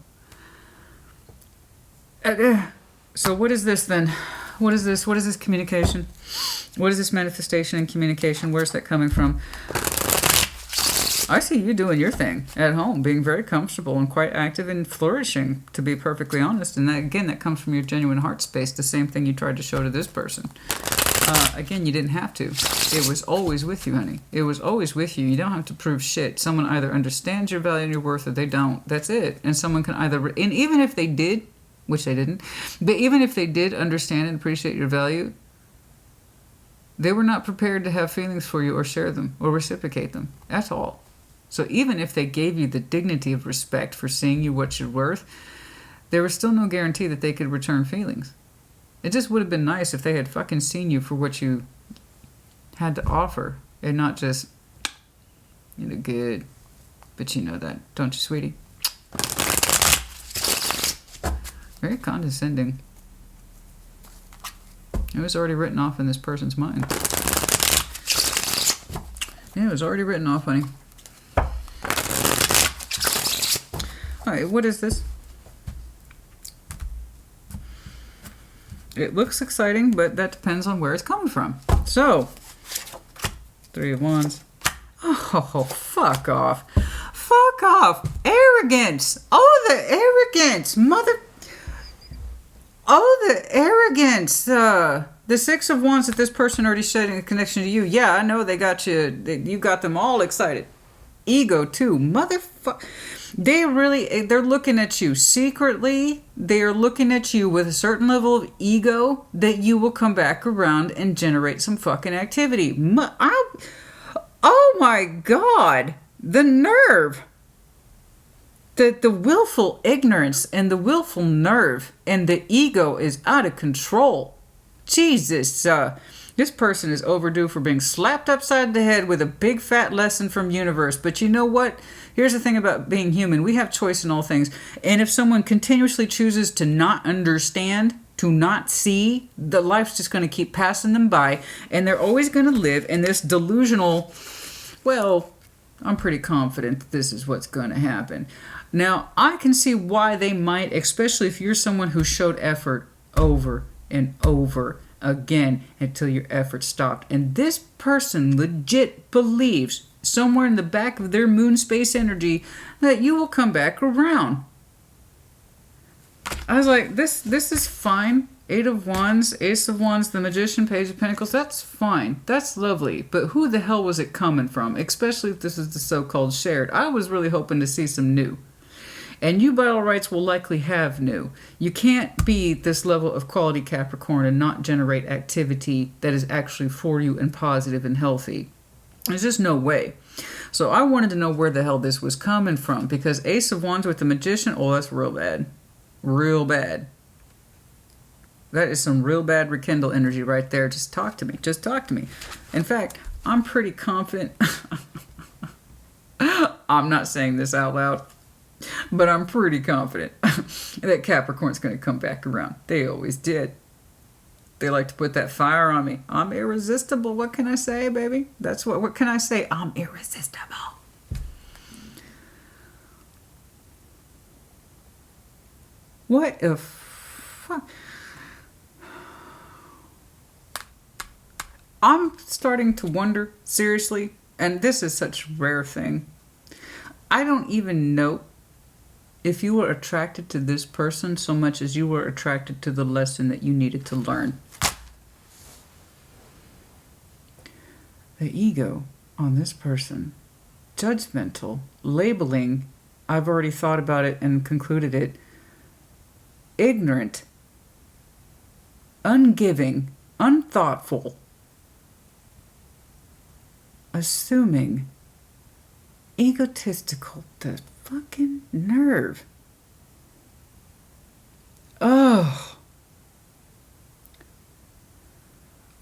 So what is this then? What is this? What is this communication? What is this manifestation and communication? Where's that coming from? I see you doing your thing at home, being very comfortable and quite active and flourishing, to be perfectly honest. And that, again, that comes from your genuine heart space, the same thing you tried to show to this person. Again, you didn't have to. It was always with you, honey. It was always with you. You don't have to prove shit. Someone either understands your value and your worth or they don't. That's it. And someone can either... And even if they did, which they didn't, but even if they did understand and appreciate your value, they were not prepared to have feelings for you or share them or reciprocate them at all. So even if they gave you the dignity of respect for seeing you what you're worth, there was still no guarantee that they could return feelings. It just would have been nice if they had fucking seen you for what you had to offer and not just, you look good, but you know that, don't you, sweetie? Very condescending. It was already written off in this person's mind. Yeah, it was already written off, honey. Alright, what is this? It looks exciting, but that depends on where it's coming from. So, 3 of Wands. Oh, fuck off. Fuck off. Arrogance. Oh, the arrogance. Oh, the arrogance. The 6 of Wands that this person already showed in connection to you. Yeah, I know they got you. You got them all excited. Ego, too. Motherfucker. They're looking at you secretly. They are looking at you with a certain level of ego that you will come back around and generate some fucking activity. Oh my God. The nerve. The willful ignorance and the willful nerve and the ego is out of control. Jesus, this person is overdue for being slapped upside the head with a big fat lesson from universe. But you know what? Here's the thing about being human. We have choice in all things. And if someone continuously chooses to not understand, to not see, the life's just going to keep passing them by. And they're always going to live in this delusional, well, I'm pretty confident that this is what's going to happen. Now, I can see why they might, especially if you're someone who showed effort over and over again until your effort stopped. And this person legit believes somewhere in the back of their moon space energy that you will come back around. I was like, this is fine. 8 of Wands, Ace of Wands, the Magician, Page of Pentacles, that's fine. That's lovely. But who the hell was it coming from? Especially if this is the so-called shared. I was really hoping to see some new. And you, by all rights, will likely have new. You can't be this level of quality Capricorn and not generate activity that is actually for you and positive and healthy. There's just no way. So I wanted to know where the hell this was coming from, because Ace of Wands with the Magician, oh, that's real bad. Real bad. That is some real bad rekindle energy right there. Just talk to me. Just talk to me. In fact, I'm pretty confident. I'm not saying this out loud, but I'm pretty confident that Capricorn's going to come back around. They always did. They like to put that fire on me. I'm irresistible. What can I say, baby? That's what can I say? I'm irresistible. What if... I'm starting to wonder, seriously, and this is such a rare thing. I don't even know if you were attracted to this person so much as you were attracted to the lesson that you needed to learn. The ego on this person, judgmental, labeling, I've already thought about it and concluded it, ignorant, ungiving, unthoughtful, assuming, egotistical, the fucking nerve.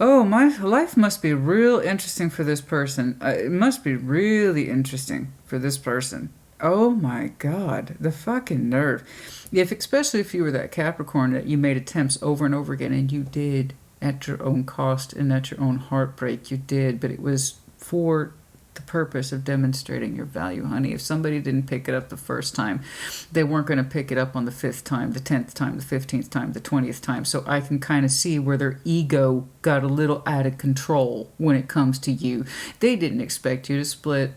Oh, my life must be real interesting for this person. It must be really interesting for this person. Oh my God, the fucking nerve. Especially if you were that Capricorn that you made attempts over and over again, and you did at your own cost and at your own heartbreak, you did, but it was for the purpose of demonstrating your value, honey. If somebody didn't pick it up the first time, they weren't going to pick it up on the 5th time, the 10th time, the 15th time, the 20th time. So I can kind of see where their ego got a little out of control when it comes to you. They didn't expect you to split.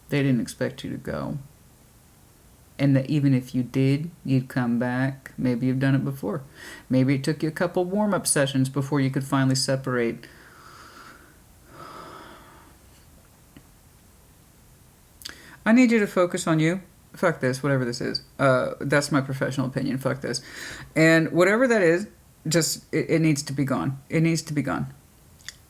They didn't expect you to go. And that even if you did, you'd come back. Maybe you've done it before. Maybe it took you a couple warm-up sessions before you could finally separate. I need you to focus on you. Fuck this, whatever this is. That's my professional opinion. Fuck this. And whatever that is, just, it needs to be gone. It needs to be gone.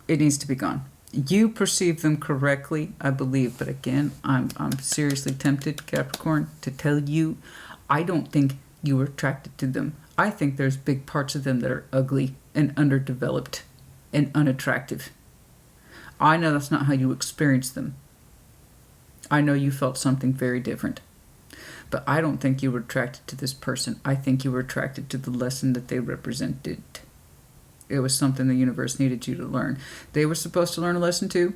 It needs to be gone. You perceive them correctly, I believe. But again, I'm seriously tempted, Capricorn, to tell you, I don't think you were attracted to them. I think there's big parts of them that are ugly and underdeveloped and unattractive. I know that's not how you experience them. I know you felt something very different. But I don't think you were attracted to this person. I think you were attracted to the lesson that they represented. It was something the universe needed you to learn. They were supposed to learn a lesson too,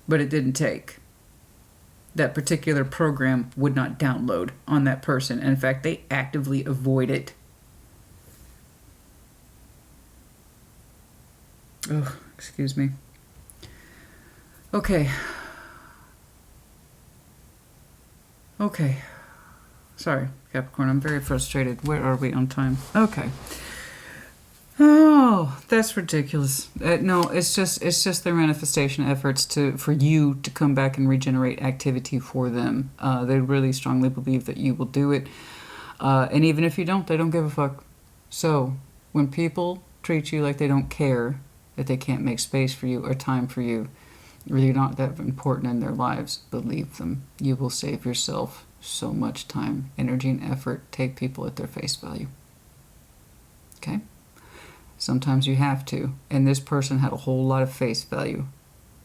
but it didn't take. That particular program would not download on that person. And in fact, they actively avoid it. Oh, excuse me. Okay. Sorry, Capricorn, I'm very frustrated. Where are we on time? Okay. Oh, that's ridiculous. No, it's just their manifestation efforts for you to come back and regenerate activity for them. They really strongly believe that you will do it. And even if you don't, they don't give a fuck. So, when people treat you like they don't care, that they can't make space for you or time for you, or you're not that important in their lives, believe them. You will save yourself so much time, energy, and effort. Take people at their face value. Okay? Sometimes you have to. And this person had a whole lot of face value,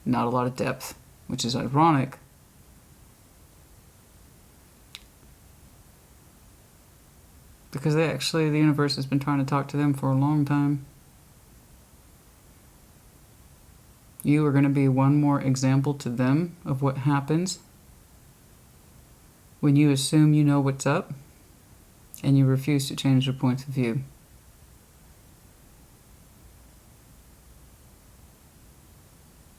not a lot of depth, which is ironic. Because the universe has been trying to talk to them for a long time. You are going to be one more example to them of what happens when you assume you know what's up and you refuse to change your points of view.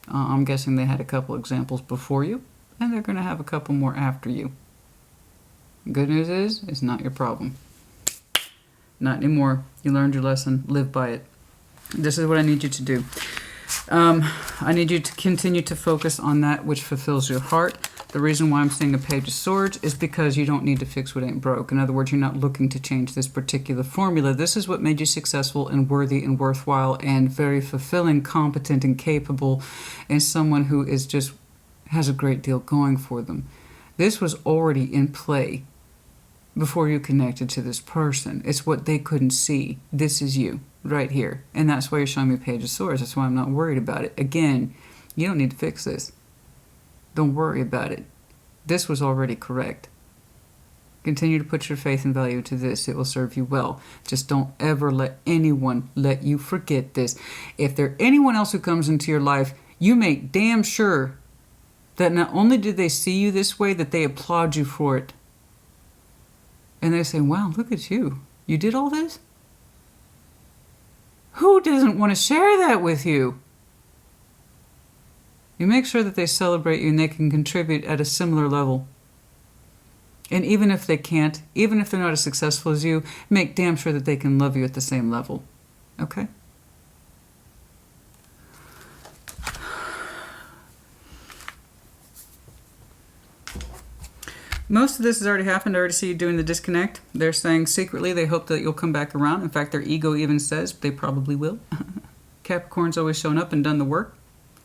I'm guessing they had a couple examples before you, and they're going to have a couple more after you. Good news is, it's not your problem. Not anymore. You learned your lesson. Live by it. This is what I need you to do. I need you to continue to focus on that which fulfills your heart. The reason why I'm saying a Page of Swords is because you don't need to fix what ain't broke. In other words, you're not looking to change this particular formula. This is what made you successful and worthy and worthwhile and very fulfilling, competent and capable, and someone who is just has a great deal going for them. This was already in play before you connected to this person. It's what they couldn't see. This is you right here. And that's why you're showing me Page of Swords. That's why I'm not worried about it. Again, you don't need to fix this. Don't worry about it. This was already correct. Continue to put your faith and value to this. It will serve you well. Just don't ever let anyone let you forget this. If there anyone else who comes into your life, you make damn sure that not only did they see you this way, that they applaud you for it. And they say, wow, look at you. You did all this? Who doesn't want to share that with you? You make sure that they celebrate you and they can contribute at a similar level. And even if they can't, even if they're not as successful as you, make damn sure that they can love you at the same level. Okay? Most of this has already happened. I already see you doing the disconnect. They're saying secretly they hope that you'll come back around. In fact, their ego even says they probably will. Capricorn's always shown up and done the work.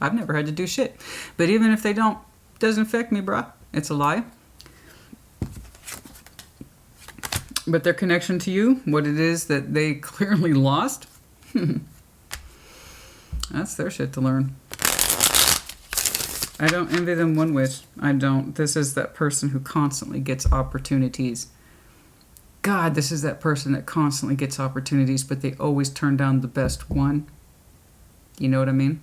I've never had to do shit. But even if they don't, it doesn't affect me, brah. It's a lie. But their connection to you, what it is that they clearly lost, that's their shit to learn. I don't envy them one whit. I don't. This is that person who constantly gets opportunities. God, this is that person that constantly gets opportunities, but they always turn down the best one. You know what I mean?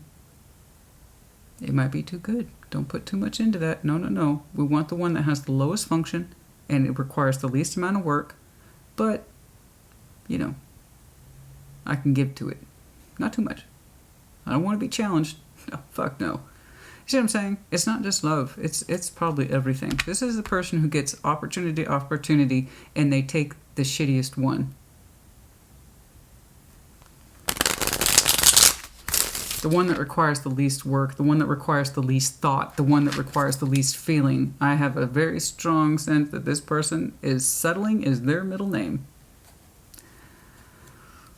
It might be too good. Don't put too much into that. No, no, no. We want the one that has the lowest function and it requires the least amount of work. But, you know, I can give to it. Not too much. I don't want to be challenged. No, fuck no. You see what I'm saying? It's not just love. It's probably everything. This is the person who gets opportunity, and they take the shittiest one. The one that requires the least work, the one that requires the least thought, the one that requires the least feeling. I have a very strong sense that this person is settling is their middle name.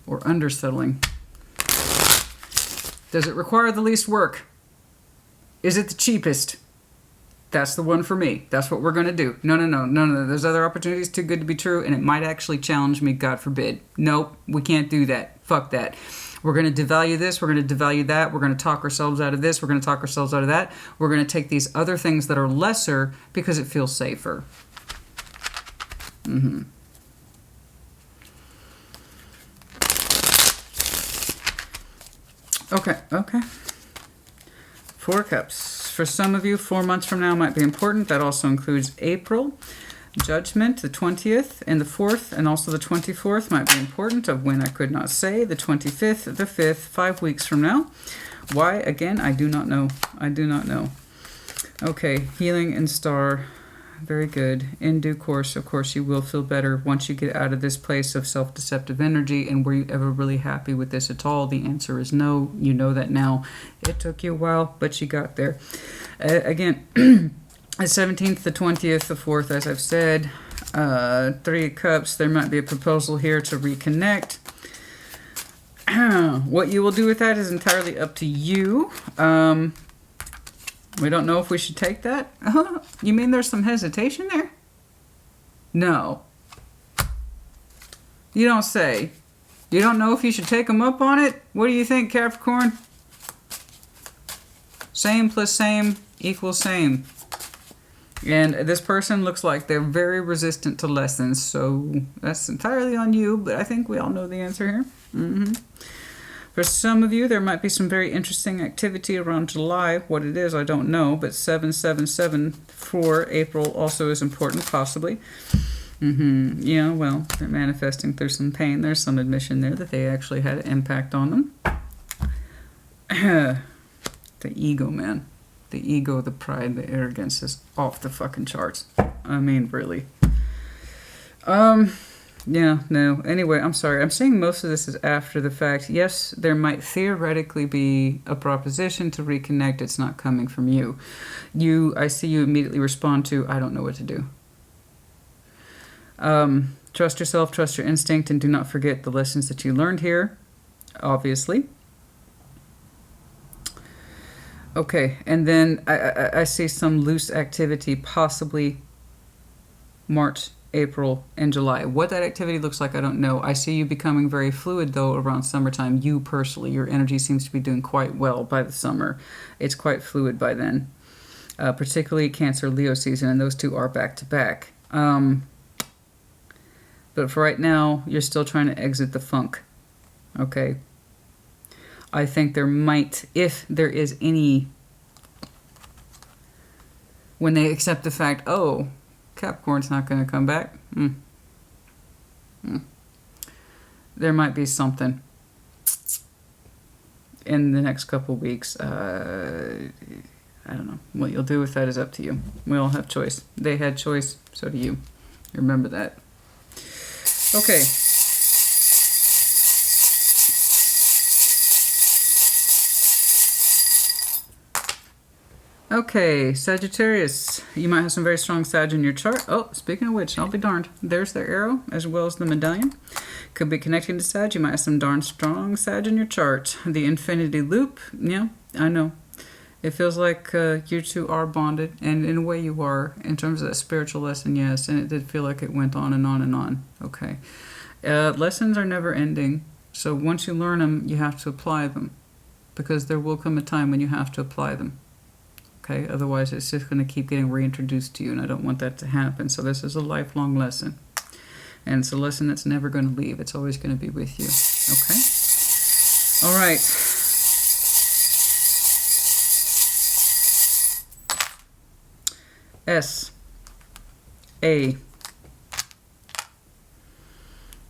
Or undersettling. Does it require the least work? Is it the cheapest? That's the one for me. That's what we're going to do. No. There's other opportunities too good to be true, and it might actually challenge me, God forbid. Nope, we can't do that. Fuck that. We're going to devalue this. We're going to devalue that. We're going to talk ourselves out of this. We're going to talk ourselves out of that. We're going to take these other things that are lesser because it feels safer. Okay. 4 Cups. For some of you, 4 months from now might be important. That also includes April. Judgment, the 20th and the 4th, and also the 24th might be important, of when I could not say. The 25th, the 5th, 5 weeks from now. Why? Again, I do not know. I do not know. Okay, healing and star. Very good. In due course, of course, you will feel better once you get out of this place of self-deceptive energy. And were you ever really happy with this at all? The answer is no. You know that now. It took you a while, but you got there. Again, the 17th, the 20th, the 4th, as I've said. 3 of Cups. There might be a proposal here to reconnect. What you will do with that is entirely up to you. We don't know if we should take that. You mean there's some hesitation there? No. You don't say. You don't know if you should take them up on it? What do you think, Capricorn? Same plus same equals same. And this person looks like they're very resistant to lessons, so that's entirely on you, but I think we all know the answer here. For some of you, there might be some very interesting activity around July. What it is, I don't know, but 777 for April also is important, possibly. Yeah, well, they're manifesting through some pain. There's some admission there that they actually had an impact on them. The ego, man. The ego, the pride, the arrogance is off the fucking charts. I mean, really. Yeah, no. Anyway, I'm sorry. I'm saying most of this is after the fact. Yes, there might theoretically be a proposition to reconnect. It's not coming from you. I see you immediately respond to, I don't know what to do. Trust yourself, trust your instinct, and do not forget the lessons that you learned here, obviously. Okay, and then I see some loose activity, possibly March, April, and July. What that activity looks like, I don't know. I see you becoming very fluid, though, around summertime. You personally, your energy seems to be doing quite well by the summer. It's quite fluid by then, particularly Cancer, Leo season, and those two are back-to-back. But for right now, you're still trying to exit the funk, okay? I think there might, if there is any, when they accept the fact, oh, Capricorn's not going to come back, there might be something in the next couple of weeks. I don't know. What you'll do with that is up to you. We all have choice. They had choice, so do you. Remember that. Okay. Okay, Sagittarius. You might have some very strong Sag in your chart. Oh, speaking of which, I'll be darned. There's their arrow, as well as the medallion. Could be connecting to Sag. You might have some darn strong Sag in your chart. The infinity loop. Yeah, I know. It feels like you two are bonded, and in a way you are, in terms of that spiritual lesson, yes, and it did feel like it went on and on and on. Okay. Lessons are never ending, so once you learn them, you have to apply them, because there will come a time when you have to apply them. Okay, otherwise it's just going to keep getting reintroduced to you, and I don't want that to happen. So this is a lifelong lesson, and it's a lesson that's never going to leave. It's always going to be with you. Okay. All right. S. A.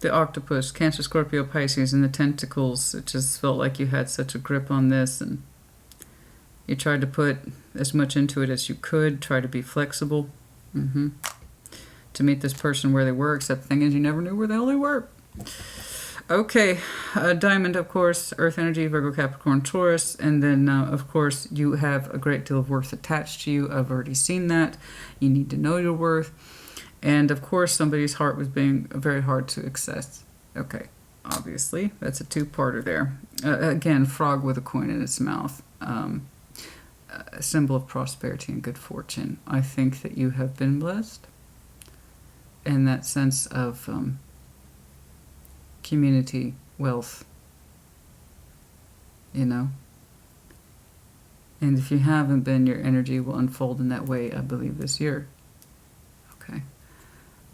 The octopus, Cancer, Scorpio, Pisces, and the tentacles. It just felt like you had such a grip on this, and you tried to put as much into it as you could, try to be flexible to meet this person where they were, except the thing is you never knew where the hell they were. Okay, Diamond, of course, Earth energy, Virgo, Capricorn, Taurus, and then, of course, you have a great deal of worth attached to you. I've already seen that. You need to know your worth. And, of course, somebody's heart was being very hard to access. Okay, obviously, that's a two-parter there. Again, frog with a coin in its mouth. A symbol of prosperity and good fortune. I think that you have been blessed. And that sense of community, wealth, you know. And if you haven't been, your energy will unfold in that way, I believe, this year. Okay.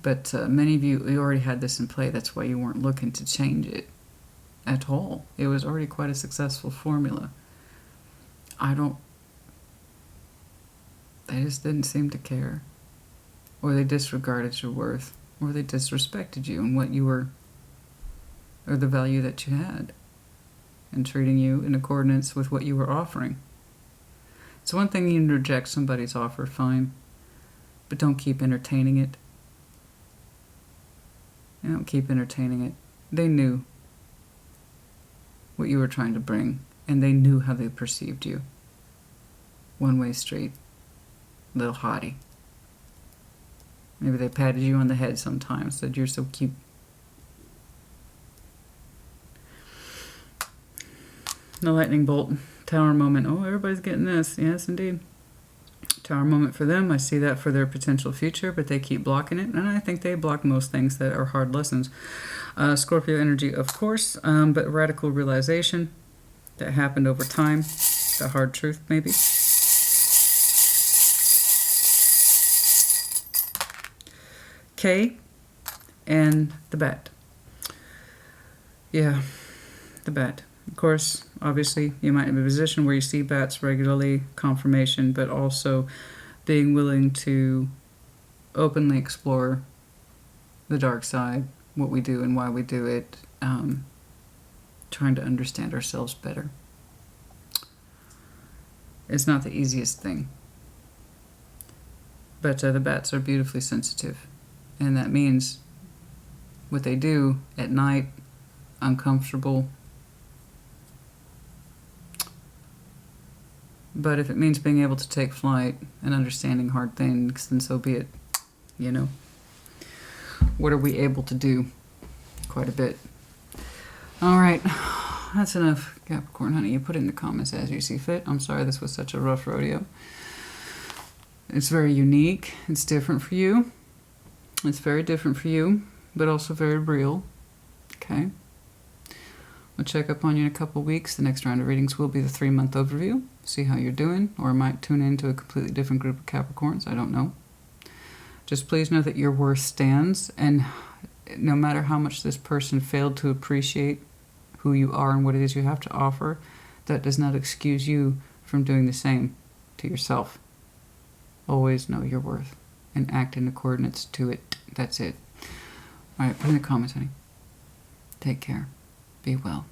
But many of you already had this in play. That's why you weren't looking to change it at all. It was already quite a successful formula. They just didn't seem to care. Or they disregarded your worth. Or they disrespected you and what you were, or the value that you had, and treating you in accordance with what you were offering. It's one thing you can reject somebody's offer, fine, but don't keep entertaining it. You don't keep entertaining it. They knew what you were trying to bring, and they knew how they perceived you. One-way street. Little haughty. Maybe they patted you on the head sometimes, said you're so cute. The lightning bolt, tower moment. Oh, everybody's getting this. Yes, indeed. Tower moment for them. I see that for their potential future, but they keep blocking it, and I think they block most things that are hard lessons. Scorpio energy, of course, but radical realization that happened over time. The hard truth, maybe. K and the bat. Yeah, the bat. Of course, obviously, you might be in a position where you see bats regularly, confirmation, but also being willing to openly explore the dark side, what we do and why we do it, trying to understand ourselves better. It's not the easiest thing. But the bats are beautifully sensitive. And that means what they do at night, uncomfortable. But if it means being able to take flight and understanding hard things, then so be it, you know. What are we able to do? Quite a bit. All right, that's enough, Capricorn, honey. You put it in the comments as you see fit. I'm sorry this was such a rough rodeo. It's very unique. It's different for you. It's very different for you, but also very real. Okay. We'll check up on you in a couple weeks. The next round of readings will be the 3-month overview. See how you're doing, or I might tune into a completely different group of Capricorns. I don't know. Just please know that your worth stands, and no matter how much this person failed to appreciate who you are and what it is you have to offer, that does not excuse you from doing the same to yourself. Always know your worth and act in accordance to it. That's it. All right, put in the comments, honey. Take care. Be well.